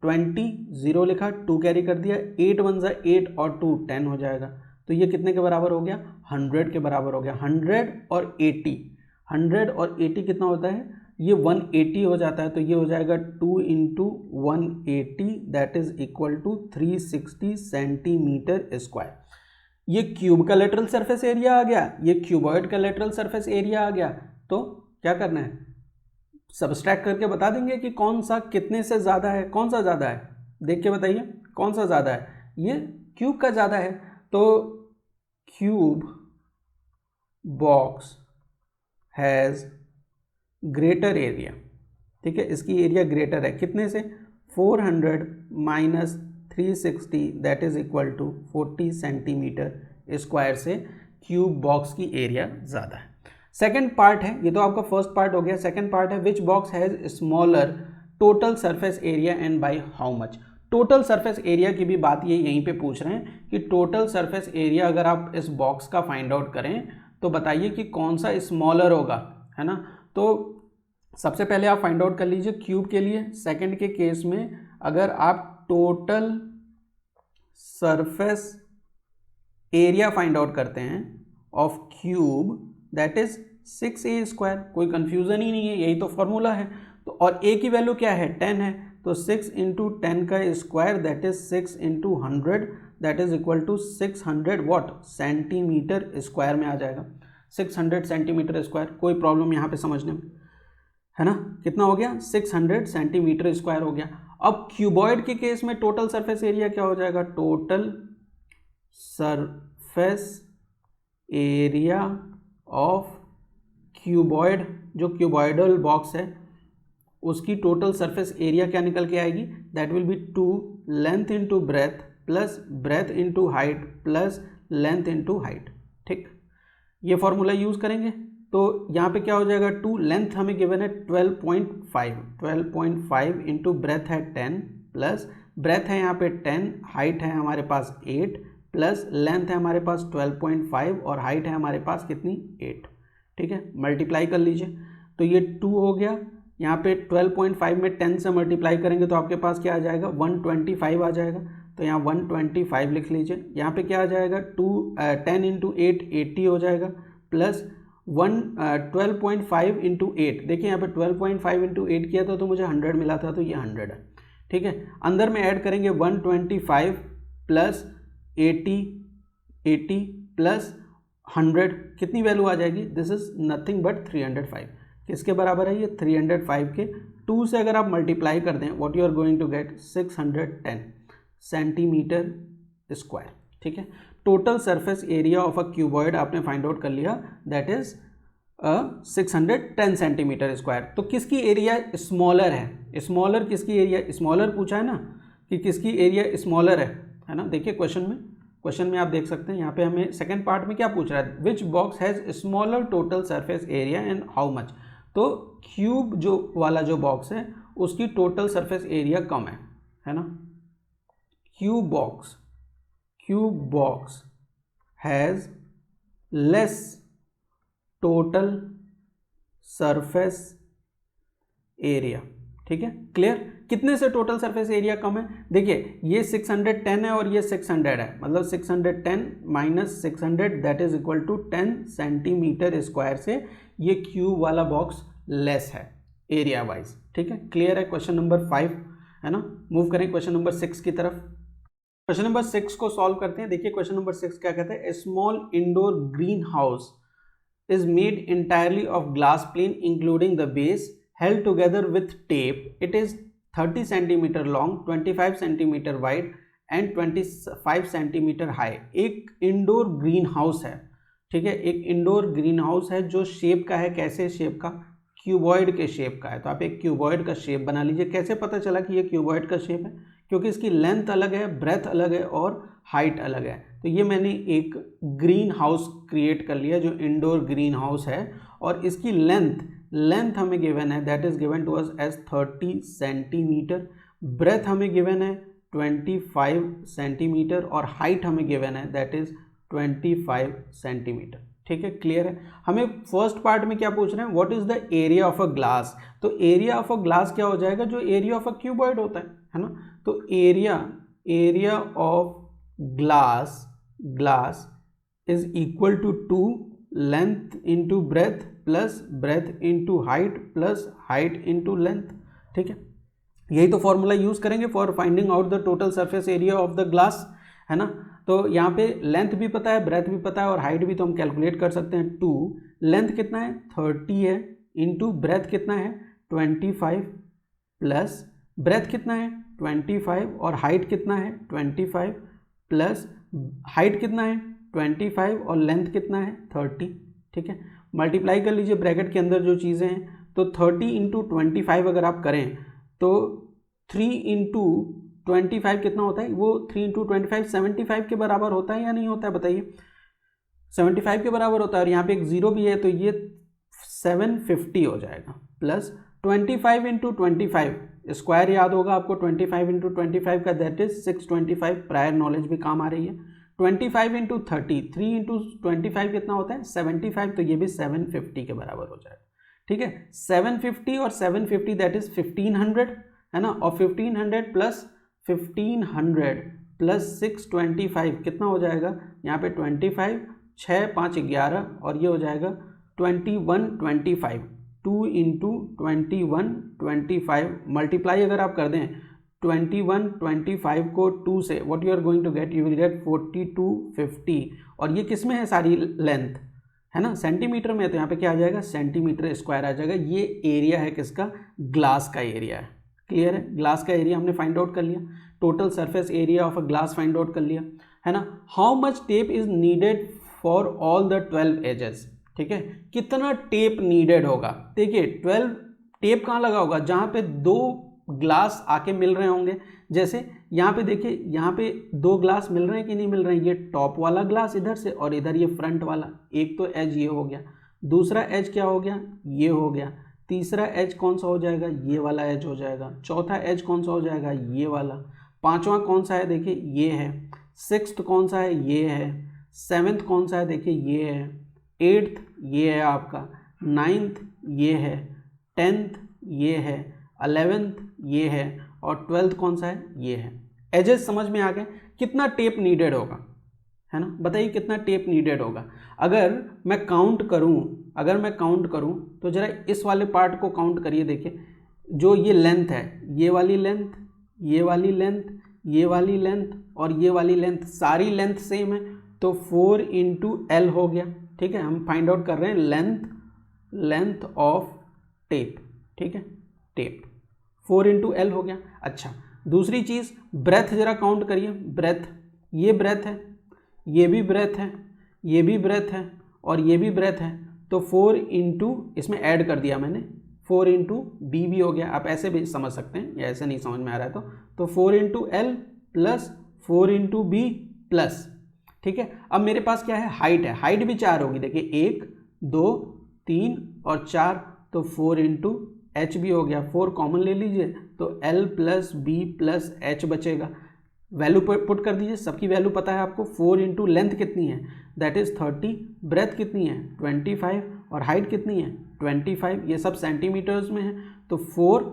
20, 0 लिखा, 2 कैरी कर दिया, 8 1 ज़ा 8 और 2 10 हो जाएगा। तो ये कितने के बराबर हो गया, 100 के बराबर हो गया। 100 और 80 कितना होता है, ये 180 हो जाता है, तो ये हो जाएगा 2 into 180 that is equal to 360 centimetre square. ये क्यूब का लेटरल सरफेस एरिया आ गया, ये क्यूबॉइड का लेटरल सरफेस एरिया आ गया। तो क्या करना है, सब्सट्रैक्ट करके बता देंगे कि कौन सा कितने से ज़्यादा है, कौन सा ज़्यादा है, देख के बताइए कौन सा ज़्यादा है, ये क्यूब का ज़्यादा है। तो cube box has greater area, ठीक है, इसकी एरिया ग्रेटर है कितने से, 400 minus 360 that is equal to 40 centimetre square से क्यूब बॉक्स की एरिया ज़्यादा है। सेकेंड पार्ट है, ये तो आपका फर्स्ट पार्ट हो गया। सेकेंड पार्ट है which box has smaller total surface area and by how much. Total surface area की भी बात ये यहीं पे पूछ रहे हैं कि टोटल सरफेस एरिया अगर आप इस बॉक्स का फाइंड आउट करें तो बताइए कि कौन सा स्मॉलर होगा, है ना। तो सबसे पहले आप फाइंड आउट कर लीजिए क्यूब के लिए। सेकंड के केस में अगर आप total surface area find out करते हैं of cube that is 6a square, कोई कंफ्यूजन ही नहीं है, यही तो फॉर्मूला है। तो और a की वैल्यू क्या है 10 है, तो 6 इंटू 10 का square that is 6 into 100 that is equal to 600 what centimetre square में आ जाएगा। 600 सेंटीमीटर स्क्वायर, कोई प्रॉब्लम यहाँ पे समझने में, है ना। कितना हो गया 600 सेंटीमीटर स्क्वायर हो गया। अब क्यूबॉइड के केस में टोटल सरफेस एरिया क्या हो जाएगा, total surface area of cuboid, जो क्यूबॉइडल बॉक्स है उसकी टोटल सरफेस एरिया क्या निकल के आएगी, that will B 2 length into breadth plus breadth into height plus length into height. ठीक, ये फॉर्मूला यूज करेंगे तो यहाँ पे क्या हो जाएगा 2 लेंथ हमें गिवन है 12.5 इंटू ब्रेथ है 10 प्लस ब्रेथ है यहाँ पे 10, हाइट है हमारे पास 8 प्लस लेंथ है हमारे पास 12.5 और हाइट है हमारे पास कितनी 8। ठीक है, मल्टीप्लाई कर लीजिए तो ये 2 हो गया, यहाँ पे 12.5 में 10 से मल्टीप्लाई करेंगे तो आपके पास क्या आ जाएगा 125 आ जाएगा, तो यहाँ 125 लिख लीजिए। यहाँ पे क्या आ जाएगा 10 इंटू 8 80 हो जाएगा प्लस 12.5 इंटू 8, देखिए यहाँ पे 12.5 इंटू 8 किया था तो मुझे 100 मिला था, तो ये 100 है। ठीक है, अंदर में ऐड करेंगे 125 प्लस 80 प्लस 100, कितनी वैल्यू आ जाएगी, दिस इज नथिंग बट 305। किसके बराबर है ये 305 के 2 से अगर आप मल्टीप्लाई कर दें what you are going to get 610 centimetre square. ठीक है, total surface area of a cuboid आपने फाइंड आउट कर लिया दैट इज 610 सेंटीमीटर स्क्वायर। तो किसकी एरिया स्मॉलर है, स्मॉलर किसकी एरिया, स्मॉलर पूछा है ना कि किसकी एरिया स्मॉलर है ना। देखिए क्वेश्चन में आप देख सकते हैं यहाँ पे हमें सेकंड पार्ट में क्या पूछ रहा है, which box has smaller total surface area and how much. तो क्यूब जो वाला जो बॉक्स है उसकी टोटल सरफेस एरिया कम है ना। Cube box has less total surface area. ठीक है, क्लियर। कितने से टोटल सरफेस एरिया कम है, देखिए ये 610 है और ये 600 है, मतलब 610 minus 600 that is equal to 10 centimetre square से ये क्यूब वाला बॉक्स लेस है एरिया वाइज। ठीक है, क्लियर है। क्वेश्चन नंबर 5 है ना, मूव करें क्वेश्चन नंबर 6 की तरफ। क्वेश्चन नंबर 6 को सॉल्व करते हैं। देखिए क्वेश्चन नंबर 6 क्या कहते हैं, a small indoor greenhouse is made entirely of glass plane including the base held together with tape. It is 30 centimeter long, 25 centimeter wide and 25 centimeter high. एक indoor green house है। ठीक है, एक indoor green house है जो shape का है, कैसे शेप का, क्यूबॉइड के शेप का है। तो आप एक क्यूबॉइड का शेप बना लीजिए। कैसे पता चला कि ये क्यूबॉइड का शेप है, क्योंकि इसकी लेंथ अलग है, ब्रेथ अलग है और हाइट अलग है। तो ये मैंने एक ग्रीन हाउस क्रिएट कर लिया जो इंडोर ग्रीन हाउस है और इसकी लेंथ हमें गिवन है that is given to us as 30 centimetre, breadth हमें गिवन है 25 सेंटीमीटर और हाइट हमें गिवन है दैट इज 25 सेंटीमीटर। ठीक है, क्लियर है। हमें फर्स्ट पार्ट में क्या पूछ रहे हैं, what is the area of a glass. तो एरिया ऑफ अ ग्लास क्या हो जाएगा, जो एरिया ऑफ अ क्यूबॉइड होता है ना। तो area of glass is equal to 2 length into breadth plus breadth into height plus height into length. ठीक है, यही तो फॉर्मूला यूज करेंगे for finding out the total surface area of the glass, है ना। तो यहाँ पे लेंथ भी पता है, ब्रेथ भी पता है और हाइट भी तो हम कैलकुलेट कर सकते हैं। 2 लेंथ कितना है 30 है इंटू ब्रेथ कितना है 25 प्लस ब्रेथ कितना है 25 और हाइट कितना है 25 प्लस हाइट कितना है 25 और लेंथ कितना है 30। ठीक है, मल्टीप्लाई कर लीजिए ब्रैकेट के अंदर जो चीज़ें हैं। तो 30 इंटू 25 अगर आप करें तो 3 इंटू 25 कितना होता है, वो 3 इंटू 25 75 के बराबर होता है या नहीं होता है बताइए, 75 के बराबर होता है, और यहाँ पे एक जीरो भी है तो ये 750 हो जाएगा, प्लस 25 इंटू 25 स्क्वायर याद होगा आपको, 25 इंटू 25 का दैट इज 625, प्रायर नॉलेज भी काम आ रही है। 25 इंटू 30, 3 इंटू 25 कितना होता है 75, तो ये भी 750 के बराबर हो जाएगा, ठीक है। 750 और 750 दैट इज 1500 है ना, और 1500 प्लस 1500 प्लस 625 कितना हो जाएगा, यहाँ पे 25 6 5 11 और ये हो जाएगा 2125, 2 इंटू 2125 मल्टीप्लाई अगर आप कर दें 2125 को 2 से, what you are going to get, you will get 4250, और ये किस में है सारी लेंथ है ना, सेंटीमीटर में है, तो यहाँ पे क्या आ जाएगा सेंटीमीटर स्क्वायर आ जाएगा। ये एरिया है किसका, ग्लास का एरिया है, क्लियर है, ग्लास का एरिया हमने फाइंड आउट कर लिया, total surface area of a glass find out कर लिया है ना। How much tape is needed for all the 12 edges, ठीक है, कितना टेप नीडेड होगा, देखिए 12 टेप कहाँ लगा होगा, जहाँ पे दो ग्लास आके मिल रहे होंगे, जैसे यहाँ पे देखिए, यहाँ पे दो ग्लास मिल रहे हैं कि नहीं मिल रहे हैं, ये टॉप वाला ग्लास इधर से और इधर ये फ्रंट वाला, एक तो एज ये हो गया, दूसरा एज क्या हो गया, ये हो गया, तीसरा एज कौन सा हो जाएगा, ये वाला एज हो जाएगा, चौथा एज कौन सा हो जाएगा, ये वाला, पांचवा कौन सा है देखिए ये है, सिक्स्थ कौन सा है, ये है, सेवेंथ कौन सा है देखिए ये है, एट्थ ये है आपका, नाइन्थ ये है, टेंथ ये है, 11th ये है, और 12th कौन सा है, ये है। एजेस समझ में आ गए, कितना टेप नीडेड होगा है ना, बताइए कितना टेप नीडेड होगा। अगर मैं काउंट करूं तो जरा इस वाले पार्ट को काउंट करिए, देखिए जो ये लेंथ है, ये वाली लेंथ, ये वाली लेंथ, ये वाली लेंथ और ये वाली लेंथ, सारी लेंथ सेम है, तो 4 इंटू एल हो गया, ठीक है। हम फाइंड आउट कर रहे हैं लेंथ ऑफ टेप, ठीक है, टेप 4 इंटू एल हो गया। अच्छा, दूसरी चीज़ ब्रेथ जरा काउंट करिए, ब्रेथ, ये ब्रेथ है, ये भी ब्रेथ है, ये भी ब्रेथ है और ये भी ब्रेथ है, तो 4 इंटू, इसमें ऐड कर दिया मैंने, 4 इंटू बी भी हो गया, आप ऐसे भी समझ सकते हैं या ऐसे नहीं समझ में आ रहा है तो 4 into L plus 4 into B plus, ठीक है। अब मेरे पास क्या है, हाइट है, हाइट भी 4 होगी, देखिए 1 2 3 और 4, तो 4 इंटू एच भी हो गया, 4 कॉमन ले लीजिए तो L plus B plus H बचेगा, वैल्यू पुट कर दीजिए, सबकी वैल्यू पता है आपको, 4 इंटू लेंथ कितनी है दैट इज 30, ब्रेथ कितनी है 25 और हाइट कितनी है 25, ये सब सेंटीमीटर्स में है, तो 4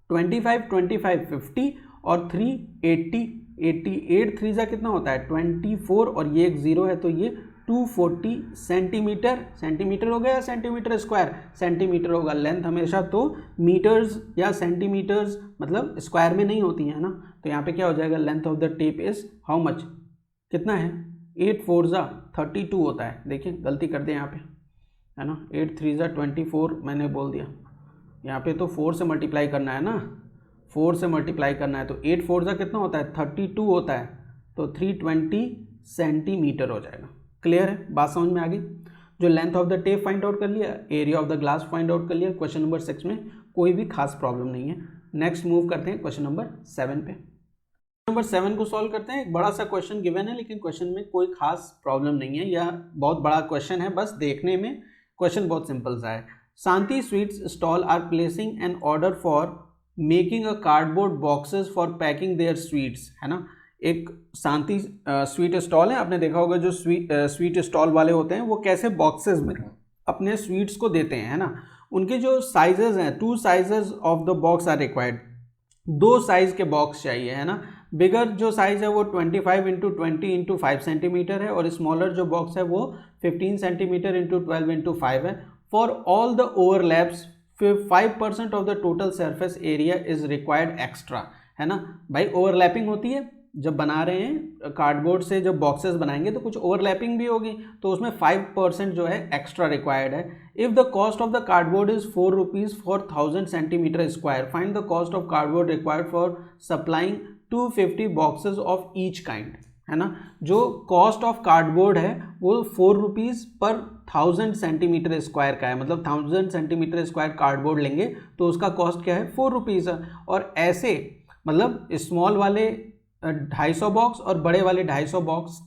25 25 50 और 3 80 88 3 जा कितना होता है 24 और ये एक जीरो है, तो ये 240 सेंटीमीटर हो गया, सेंटीमीटर स्क्वायर, सेंटीमीटर होगा, लेंथ हमेशा तो मीटर्स या सेंटीमीटर्स मतलब स्क्वायर में नहीं होती है ना, तो यहाँ पे क्या हो जाएगा, length of the tape is how much, कितना है 8 4 जा 32 होता है, देखिए गलती कर दें यहाँ पे है ना, 8 3 जा 24 मैंने बोल दिया, यहाँ पे तो 4 से मल्टीप्लाई करना है ना, 4 से मल्टीप्लाई करना है, तो 8 4 जा कितना होता है 32 होता है, तो 320 सेंटीमीटर हो जाएगा। क्लियर है, बात समझ में आ गई। जो length of the tape find out कर लिया, area of the glass find out कर लिया, क्वेश्चन नंबर 6 में कोई भी खास प्रॉब्लम नहीं है। नेक्स्ट मूव करते हैं क्वेश्चन नंबर 7 पे। नंबर 7 को सॉल्व करते हैं। एक बड़ा सा क्वेश्चन गिवन है, लेकिन क्वेश्चन में कोई खास प्रॉब्लम नहीं है, या बहुत बड़ा क्वेश्चन है, बस देखने में क्वेश्चन बहुत सिंपल सा है। Shanti sweets stall are placing an order for making a cardboard boxes for packing their sweets, है ना। एक शांति स्वीट स्टॉल है, आपने देखा होगा जो स्वीट स्टॉल वाले होते हैं वो कैसे बॉक्सेस में अपने स्वीट्स को देते हैं, है ना। उनके जो साइजेस हैं, 2 sizes of the box are required, 2 size के बॉक्स चाहिए, है ना। बिगर जो साइज है वो 25 इंटू 20 इंटू 5 सेंटीमीटर है, और स्मॉलर जो बॉक्स है वो 15 सेंटीमीटर इंटू 12 इंटू 5 है। For all the overlaps 5% of the total surface area is required extra, है ना। भाई ओवरलैपिंग होती है, जब बना रहे हैं कार्डबोर्ड से जब बॉक्सेस बनाएंगे तो कुछ ओवरलैपिंग भी होगी, तो उसमें 5% जो है एक्स्ट्रा रिक्वायर्ड है। If the cost of the cardboard is 4 rupees for 1000 centimetre square, find the cost of cardboard required for supplying 250 boxes of each kind, है ना। जो कॉस्ट ऑफ कार्डबोर्ड है वो 4 रुपीज़ पर 1000 सेंटीमीटर स्क्वायर का है, मतलब 1000 सेंटीमीटर स्क्वायर कार्डबोर्ड लेंगे तो उसका कॉस्ट क्या है 4 रुपीज़ है। और ऐसे मतलब स्मॉल वाले 250 बॉक्स और बड़े वाले 250 बॉक्स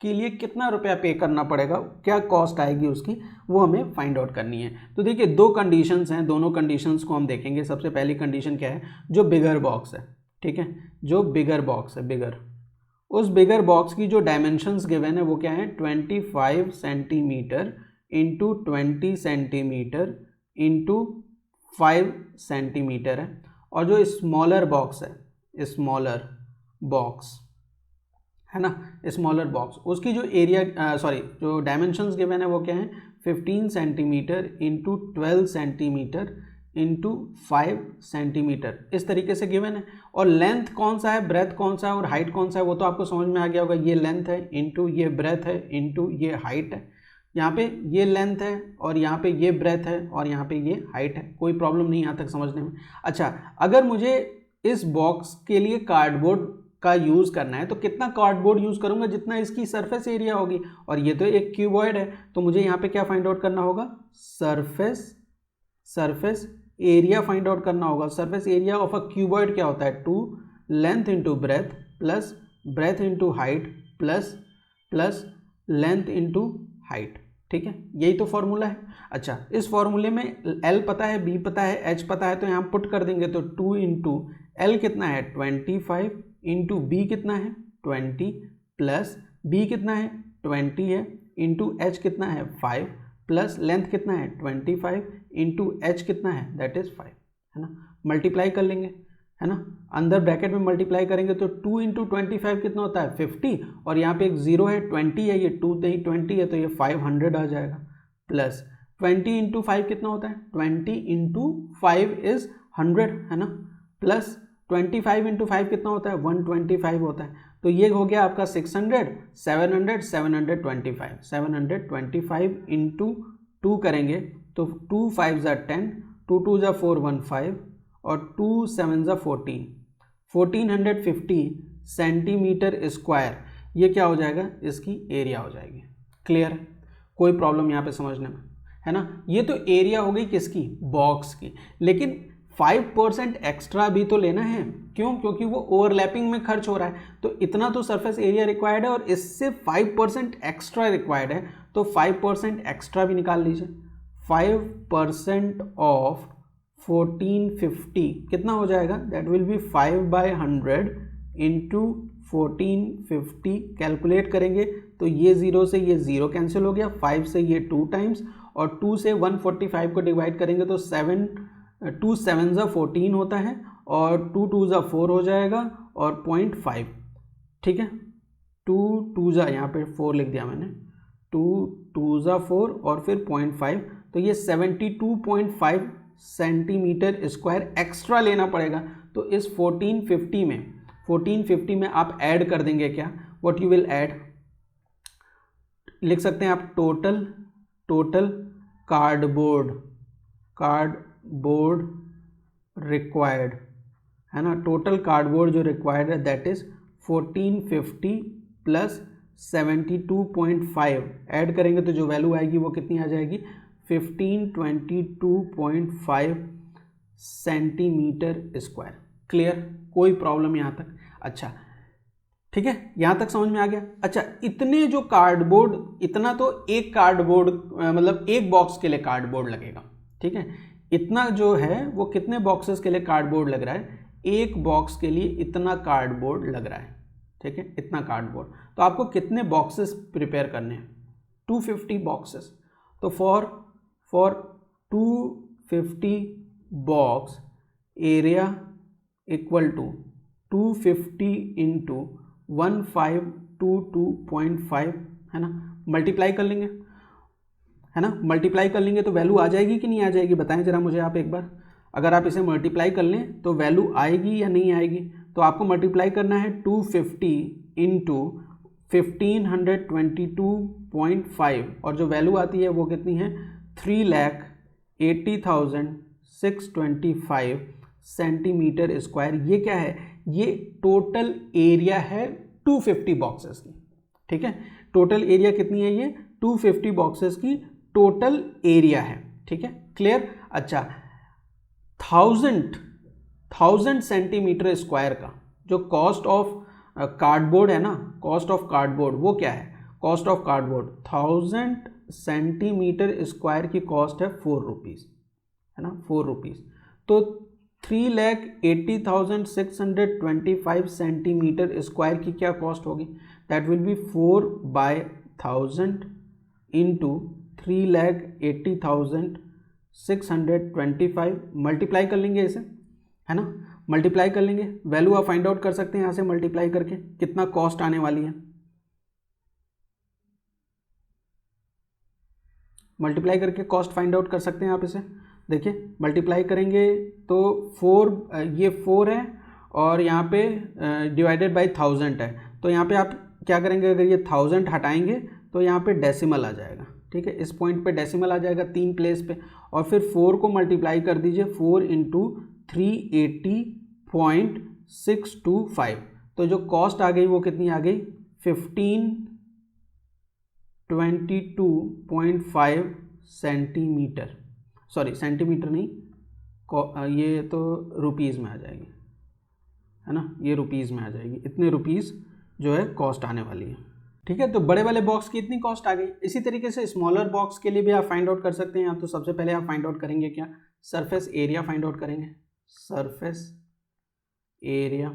के लिए कितना रुपया पे करना पड़ेगा, क्या कॉस्ट आएगी उसकी, वो हमें फाइंड आउट करनी है। तो देखिए दो कंडीशंस हैं, दोनों कंडीशंस को हम देखेंगे। सबसे पहली कंडीशन क्या है, जो बिगर बॉक्स है, ठीक है, जो बिगर बॉक्स है, बिगर, उस बिगर बॉक्स की जो डायमेंशंस गिवन है वो क्या है, 25 centimetre into 20 centimetre into 5 centimetre है। और जो स्मॉलर बॉक्स है, स्मॉलर बॉक्स है ना, स्मॉलर बॉक्स, उसकी जो एरिया जो डायमेंशंस गिवन है वो क्या है, 15 centimetre into 12 centimetre into 5 centimetre, इस तरीके से गिवन है। और लेंथ कौन सा है, ब्रेथ कौन सा है और हाइट कौन सा है, वो तो आपको समझ में आ गया होगा। ये लेंथ है इंटू ये ब्रेथ है इंटू ये हाइट है। यहाँ पे ये लेंथ है और यहाँ पे ये ब्रेथ है और यहाँ पे ये हाइट है। कोई प्रॉब्लम नहीं यहाँ तक समझने में। अच्छा, अगर मुझे इस बॉक्स के लिए कार्डबोर्ड का यूज़ करना है तो कितना कार्डबोर्ड यूज़ करूँगा, जितना इसकी सरफेस एरिया होगी। और ये तो एक क्यूबॉइड है, तो मुझे यहाँ पे क्या फाइंड आउट करना होगा, सरफेस एरिया फाइंड आउट करना होगा। Surface area of a cuboid क्या होता है, 2 length into breadth plus breadth into height plus length into height, ठीक है, यही तो फॉर्मूला है। अच्छा, इस फॉर्मूले में L पता है, B पता है, H पता है, तो यहाँ पुट कर देंगे तो 2 इंटू L कितना है 25 इंटू B कितना है 20 प्लस B कितना है 20 है इंटू H कितना है 5 प्लस लेंथ कितना है 25 इंटू H कितना है दैट इज 5, है ना। मल्टीप्लाई कर लेंगे, है ना, अंदर ब्रैकेट में मल्टीप्लाई करेंगे तो 2 इंटू 25 कितना होता है 50, और यहाँ पे एक 0 है 20 है, ये 2 नहीं 20 है तो ये 500 आ जाएगा। प्लस 20 इंटू 5 कितना होता है, 20 इंटू 5 इज 100, है ना, प्लस 25 इंटू 5 कितना होता है 125 होता है। तो ये हो गया आपका 600, 700, 725 इंटू 2 करेंगे तो 2 5 ज़ा 10, 2 2 ज़ा 4 1 5 और 2 7 ज़ा 14, 1450 सेंटीमीटर स्क्वायर, ये क्या हो जाएगा, इसकी एरिया हो जाएगी। क्लियर है, कोई प्रॉब्लम यहाँ पे समझने में, है ना। ये तो एरिया हो गई किसकी, बॉक्स की, लेकिन 5% एक्स्ट्रा भी तो लेना है। क्यों, क्योंकि वो ओवरलैपिंग में खर्च हो रहा है, तो इतना तो सरफेस एरिया रिक्वायर्ड है और इससे 5% एक्स्ट्रा रिक्वायर्ड है, तो 5% एक्स्ट्रा भी निकाल लीजिए। 5% ऑफ 1450 कितना हो जाएगा, that will B 5/100 into 1450। Calculate करेंगे तो ये 0 से ये 0 कैंसिल हो गया, 5 से ये 2 टाइम्स और 2 से 145 को डिवाइड करेंगे तो 2 7 ज़ा 14 होता है और 2 2 ज़ा 4 हो जाएगा और 0.5, ठीक है, 2 2 ज़ा यहाँ पे 4 लिख दिया मैंने, 2 2 ज़ा 4 और फिर 0.5, तो ये 72.5 सेंटीमीटर स्क्वायर एक्स्ट्रा लेना पड़ेगा। तो इस 1450 में आप ऐड कर देंगे क्या, व्हाट यू विल ऐड, लिख सकते हैं आप टोटल कार्डबोर्ड रिक्वायर्ड, है ना, टोटल कार्डबोर्ड जो रिक्वायर्ड है दैट इज 1450 प्लस 72.5 ऐड करेंगे तो जो वैल्यू आएगी वो कितनी आ जाएगी, 1522.5 सेंटीमीटर स्क्वायर। क्लियर, कोई प्रॉब्लम यहाँ तक। अच्छा ठीक है, यहाँ तक समझ में आ गया। अच्छा, इतने जो कार्डबोर्ड, इतना तो एक कार्डबोर्ड मतलब एक बॉक्स के लिए कार्डबोर्ड लगेगा, ठीक है, इतना जो है वो कितने बॉक्सेस के लिए कार्डबोर्ड लग रहा है, एक बॉक्स के लिए इतना कार्डबोर्ड लग रहा है, ठीक है, इतना कार्डबोर्ड। तो आपको कितने बॉक्सेस प्रिपेयर करने हैं, 250 बॉक्सेस। तो for 250 box area equal to 250 into 1522.5, है ना, मल्टीप्लाई कर लेंगे, है ना, मल्टीप्लाई कर लेंगे तो वैल्यू आ जाएगी कि नहीं आ जाएगी, बताएं जरा मुझे आप एक बार। अगर आप इसे मल्टीप्लाई कर लें तो वैल्यू आएगी या नहीं आएगी। तो आपको मल्टीप्लाई करना है 250 इंटू 1522.5 और जो वैल्यू आती है वो कितनी है, 3,80,625 सेंटीमीटर स्क्वायर। ये क्या है, ये टोटल एरिया है 250 बॉक्सेस की, ठीक है, टोटल एरिया कितनी है, ये 250 बॉक्सेस की टोटल एरिया है, ठीक है, क्लियर। अच्छा, 1000 सेंटीमीटर स्क्वायर का जो कॉस्ट ऑफ कार्डबोर्ड है ना, कॉस्ट ऑफ कार्डबोर्ड वो क्या है, cost of cardboard 1000 centimetre square की कॉस्ट है 4 रुपीज़, है ना, 4 रुपीज़। तो 3,80,625 सेंटीमीटर स्क्वायर की क्या कॉस्ट होगी, that will B 4/1000 into 3,80,625, multiply कर लेंगे इसे, है ना, मल्टीप्लाई कर लेंगे, वैल्यू आप फाइंड आउट कर सकते हैं यहाँ से मल्टीप्लाई करके कितना कॉस्ट आने वाली है, मल्टीप्लाई करके कॉस्ट फाइंड आउट कर सकते हैं आप इसे। देखिए मल्टीप्लाई करेंगे तो 4, ये 4 है और यहाँ पे डिवाइडेड बाय 1000 है, तो यहाँ पे आप क्या करेंगे, अगर ये 1000 हटाएंगे तो यहाँ पे डेसिमल आ जाएगा, ठीक है, इस पॉइंट पे डेसिमल आ जाएगा 3 प्लेस पे, और फिर 4 को मल्टीप्लाई कर दीजिए 4 इंटू 380.625, तो जो कॉस्ट आ गई वो कितनी आ गई 1522.5 सेंटीमीटर, सॉरी सेंटीमीटर नहीं, ये तो रुपीज़ में आ जाएगी, है ना, ये रुपीज़ में आ जाएगी, इतने रुपीज़ जो है कॉस्ट आने वाली है, ठीक है। तो बड़े वाले बॉक्स की इतनी कॉस्ट आ गई। इसी तरीके से स्मॉलर बॉक्स के लिए भी आप फाइंड आउट कर सकते हैं। तो सबसे पहले आप फाइंड आउट करेंगे क्या, सरफेस एरिया फाइंड आउट करेंगे, surface area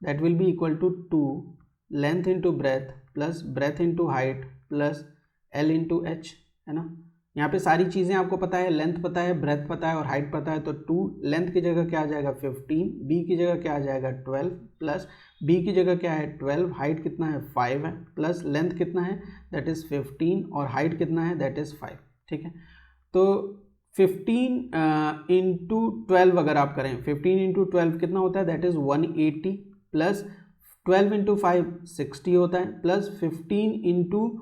that will be equal to 2 length into breadth plus breadth into height plus L into H, है ना। यहाँ पे सारी चीज़ें आपको पता है, लेंथ पता है, ब्रेथ पता है और हाइट पता है। तो 2 लेंथ की जगह क्या आ जाएगा 15, बी की जगह क्या आ जाएगा 12 प्लस बी की जगह क्या है 12, हाइट कितना है 5 है, प्लस लेंथ कितना है दैट इज़ 15 और हाइट कितना है दैट इज़ 5, ठीक है। तो 15 इंटू 12 अगर आप करें, 15 इंटू 12 कितना होता है दैट इज़ 180 प्लस 12 इंटू 5 60 होता है, प्लस 15 इंटू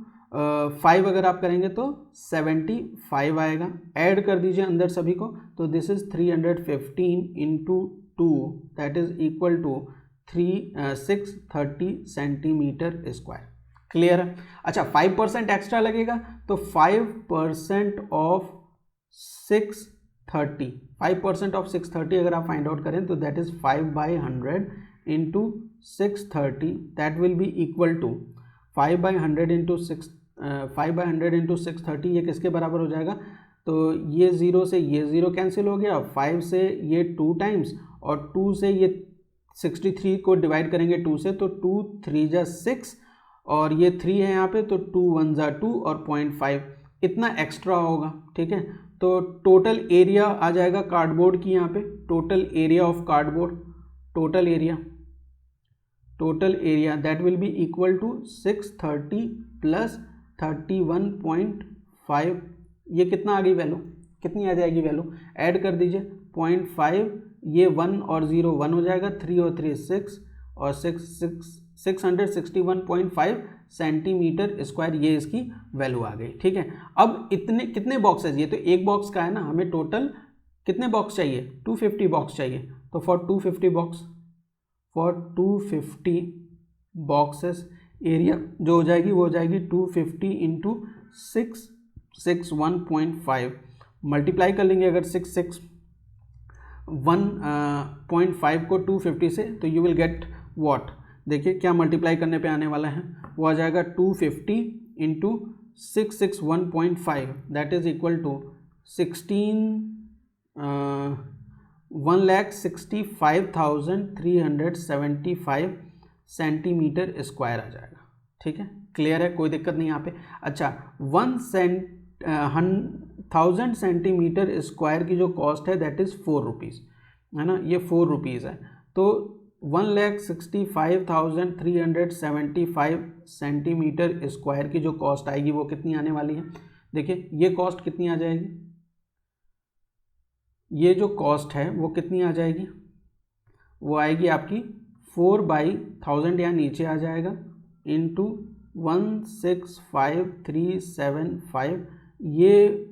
5 अगर आप करेंगे तो 75 आएगा। ऐड कर दीजिए अंदर सभी को, तो this is 315 into 2 that is equal to 630 centimetre square. Clear है। अच्छा 5% एक्स्ट्रा लगेगा, तो 5% ऑफ 630, 5% ऑफ 630 अगर आप फाइंड आउट करें तो that is 5/100 into 630 that will be equal to 5/100 into 630 ये किसके बराबर हो जाएगा, तो ये 0 से ये 0 कैंसिल हो गया, 5 से ये 2 टाइम्स और 2 से ये 63 को डिवाइड करेंगे 2 से, तो 2 3 जा 6 और ये 3 है यहाँ पे, तो 2 1 जा 2 और 0.5 इतना एक्स्ट्रा होगा, ठीक है। तो टोटल एरिया आ जाएगा कार्डबोर्ड की, यहाँ पे total area of cardboard, total area that will be equal to 630 plus 31.5, ये कितना आ गई वैल्यू, कितनी आ जाएगी वैल्यू, ऐड कर दीजिए 0.5, ये 1 और 0 1 हो जाएगा, 3 और 3 6 और 661.5 सेंटीमीटर स्क्वायर, ये इसकी वैल्यू आ गई, ठीक है। अब इतने कितने बॉक्सेस, ये तो एक बॉक्स का है ना, हमें टोटल कितने बॉक्स चाहिए 250 बॉक्स चाहिए, तो फॉर 250 बॉक्सेस एरिया जो हो जाएगी वो हो जाएगी 250 इंटू 661.5, मल्टीप्लाई कर लेंगे अगर 661.5 को 250 से, तो यू विल गेट व्हाट, देखिए क्या मल्टीप्लाई करने पे आने वाला है, वो आ जाएगा 250 into 661.5 that is equal to 1,65,375 centimetre square आ जाएगा, ठीक है। क्लियर है, कोई दिक्कत नहीं यहाँ पे। अच्छा 1000 सेंटीमीटर स्क्वायर की जो कॉस्ट है दैट इज़ 4 रुपीज़, है ना, ये 4 रुपीज़ है। तो 1,65,375 सेंटीमीटर स्क्वायर की जो कॉस्ट आएगी वो कितनी आने वाली है, देखिए ये कॉस्ट कितनी आ जाएगी, ये जो कॉस्ट है वो कितनी आ जाएगी, वो आएगी आपकी 4/1000 यहाँ नीचे आ जाएगा इंटू 165,375, ये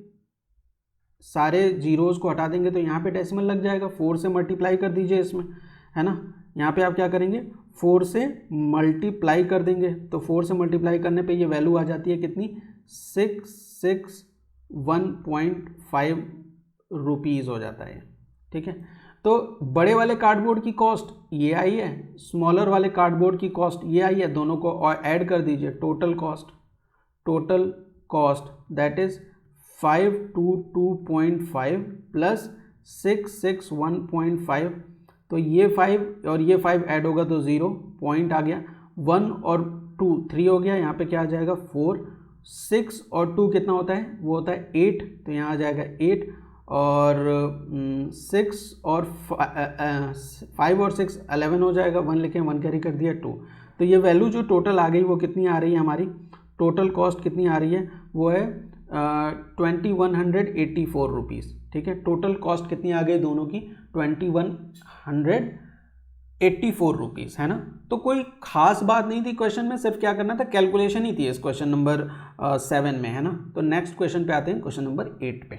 सारे जीरोज़ को हटा देंगे तो यहाँ पे डेसिमल लग जाएगा, 4 से मल्टीप्लाई कर दीजिए इसमें, है ना। यहाँ पे आप क्या करेंगे 4 से मल्टीप्लाई कर देंगे, तो 4 से मल्टीप्लाई करने पे ये वैल्यू आ जाती है कितनी 661.5 रुपीज़ हो जाता है, ठीक है। तो बड़े वाले कार्डबोर्ड की कॉस्ट ये आई है, स्मॉलर वाले कार्डबोर्ड की कॉस्ट ये आई है, दोनों को और ऐड कर दीजिए, total cost that is 522.5 plus 661.5, तो ये 5 और ये 5 ऐड होगा तो 0 पॉइंट आ गया, 1 और 2 3 हो गया, यहाँ पे क्या आ जाएगा 4, 6 और 2 कितना होता है, वो होता है 8, तो यहाँ आ जाएगा 8, और 6 और 5 और 6 11 हो जाएगा, 1 लिखें, 1 कैरी कर दिया 2, तो ये वैल्यू जो टोटल आ गई वो कितनी आ रही है, हमारी टोटल कॉस्ट कितनी आ रही है, वो है 2184 रुपीज़। ठीक है, टोटल कॉस्ट कितनी आ गई दोनों की, 2184 रुपीज़, है ना। तो कोई खास बात नहीं थी क्वेश्चन में, सिर्फ क्या करना था, कैलकुलेशन ही थी इस क्वेश्चन नंबर 7 में, है ना। तो नेक्स्ट क्वेश्चन पे आते हैं, क्वेश्चन नंबर 8 पे।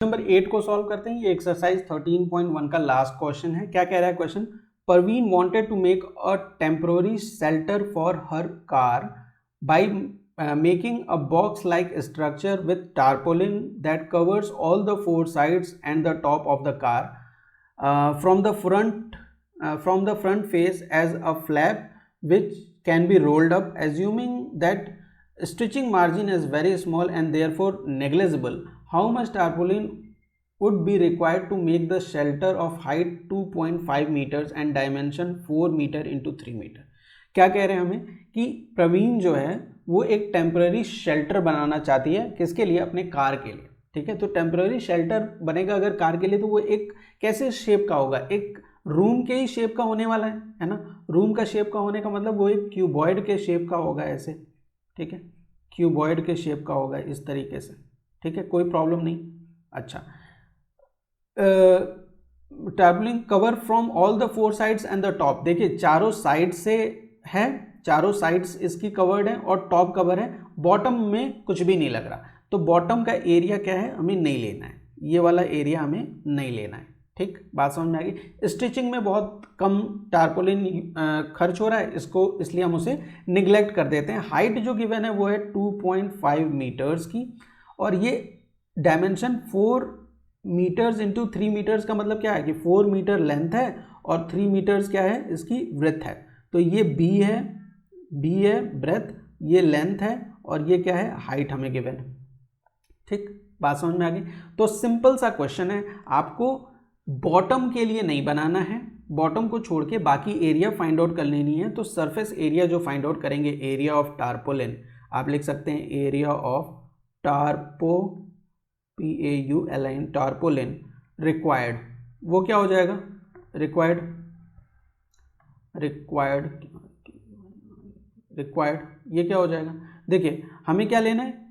नंबर 8 को सॉल्व करते हैं। ये एक्सरसाइज 13.1 का लास्ट क्वेश्चन है। क्या कह रहा है question, Parveen wanted to make a temporary shelter for her car by making a box like structure with tarpaulin that covers all the 4 sides and the top of the car from the front face as a flap which can be rolled up. Assuming that stitching margin is very small and therefore negligible, how much tarpaulin would be required to make the shelter of height 2.5 meters and dimension 4 meter into 3 meter? क्या कह रहे हैं हमें कि प्रवीण जो है वो एक टेम्पररी शेल्टर बनाना चाहती है, किसके लिए, अपने कार के लिए। ठीक है, तो टेम्पररी शेल्टर बनेगा अगर कार के लिए, तो वो एक कैसे शेप का होगा, एक रूम के ही शेप का होने वाला है ना। रूम का शेप का होने का मतलब वो एक क्यूबॉइड के शेप का होगा ऐसे। ठीक है, क्यूबॉइड के शेप का होगा इस तरीके से। ठीक है, कोई प्रॉब्लम नहीं। अच्छा, tarpaulin cover from all the 4 sides and the top. देखिए चारों साइड से है, चारों साइड्स इसकी कवर्ड है और टॉप कवर है, बॉटम में कुछ भी नहीं लग रहा, तो बॉटम का एरिया क्या है हमें नहीं लेना है, ये वाला एरिया हमें नहीं लेना है। ठीक, बात समझ में आ गई। स्टिचिंग में बहुत कम टार्पोलिन खर्च हो रहा है, इसको इसलिए हम उसे निगलेक्ट कर देते हैं। हाइट जो गिवन है वो है 2.5 मीटर्स की, और ये डायमेंशन 4 मीटर्स इंटू 3 मीटर्स का मतलब क्या है कि 4 मीटर लेंथ है और 3 मीटर्स क्या है, इसकी ब्रेथ है। तो ये बी है ब्रेथ, ये लेंथ है, और ये क्या है, हाइट हमें गिवन है। ठीक, बात समझ में आ गई। तो सिंपल सा क्वेश्चन है, आपको बॉटम के लिए नहीं बनाना है, बॉटम को छोड़ के बाकी एरिया फाइंड आउट कर लेनी है। तो सरफेस एरिया जो फाइंड आउट करेंगे, एरिया ऑफ टार्पोलिन, आप लिख सकते हैं एरिया ऑफ PAULIN टार्पोलिन रिक्वायर्ड, वो क्या हो जाएगा, रिक्वायर्ड ये क्या हो जाएगा। देखिए हमें क्या लेना है,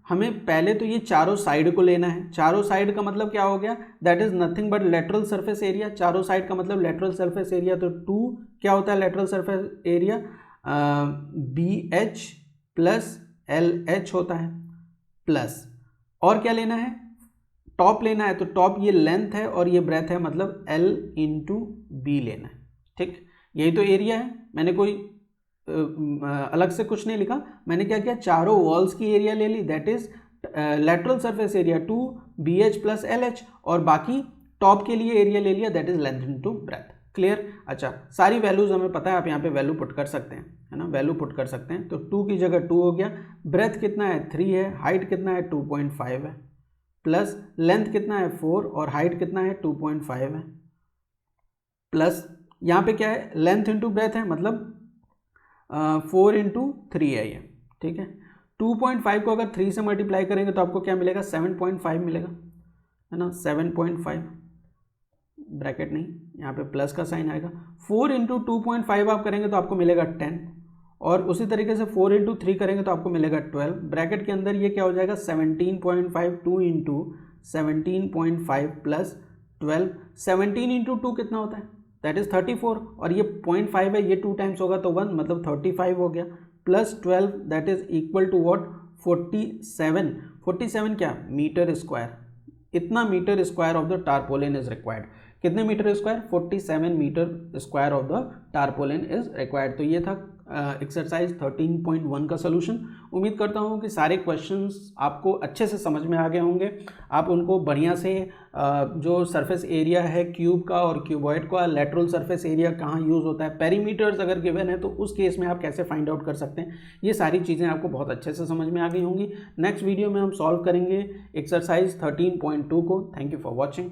हमें पहले तो ये चारों साइड को लेना है। चारों साइड का मतलब क्या हो गया, that is nothing but lateral surface area. चारों साइड का मतलब लेटरल सरफेस एरिया, तो 2 क्या होता है lateral surface area, BH plus LH होता है, प्लस और क्या लेना है, टॉप लेना है। तो टॉप ये लेंथ है और ये ब्रेथ है, मतलब L इंटू बी लेना है। ठीक, यही तो एरिया है, मैंने कोई अलग से कुछ नहीं लिखा। मैंने क्या किया, चारों वॉल्स की एरिया ले ली, that is lateral surface area 2 BH plus LH, और बाकी टॉप के लिए एरिया ले लिया, that is length into breadth. Clear. अच्छा, सारी वैल्यूज हमें पता है, आप यहाँ पे वैल्यू पुट कर सकते हैं, है ना, वैल्यू पुट कर सकते हैं। तो 2 की जगह 2 हो गया, ब्रेथ कितना है 3 है, हाइट कितना है 2.5 है, प्लस लेंथ कितना है 4 और हाइट कितना है 2.5 है, प्लस यहाँ पे क्या है, लेंथ इंटू ब्रेथ है, मतलब 4 इंटू 3 है ये। ठीक है, 2.5 को अगर 3 से मल्टीप्लाई करेंगे तो आपको क्या मिलेगा, 7.5 मिलेगा, है ना, 7.5 ब्रैकेट नहीं, यहाँ पे प्लस का साइन आएगा। 4 इंटू 2.5 आप करेंगे तो आपको मिलेगा 10, और उसी तरीके से 4 इंटू 3 करेंगे तो आपको मिलेगा 12। ब्रैकेट के अंदर ये क्या हो जाएगा, 17.5, 2 इंटू 17.5 प्लस 12, 17 इंटू 2 कितना होता है, दैट इज 34, और ये 0.5 है, ये 2 टाइम्स होगा तो 1, मतलब 35 हो गया, plus 12 that is equal to what, 47 क्या, मीटर स्क्वायर। इतना metre square of the tarpaulin is required. कितने metre square, 47 metre square of the tarpaulin is required. तो ये था एक्सरसाइज 13.1 का सोल्यूशन। उम्मीद करता हूँ कि सारे क्वेश्चंस आपको अच्छे से समझ में आ गए होंगे। आप उनको बढ़िया से जो सरफेस एरिया है क्यूब का और क्यूबॉइड का, लेटरल सरफेस एरिया कहाँ यूज़ होता है, पेरीमीटर्स अगर गिवन है तो उस केस में आप कैसे फाइंड आउट कर सकते हैं, ये सारी चीज़ें आपको बहुत अच्छे से समझ में आ गई होंगी। नेक्स्ट वीडियो में हम सॉल्व करेंगे एक्सरसाइज 13.2 को। Thank you for watching.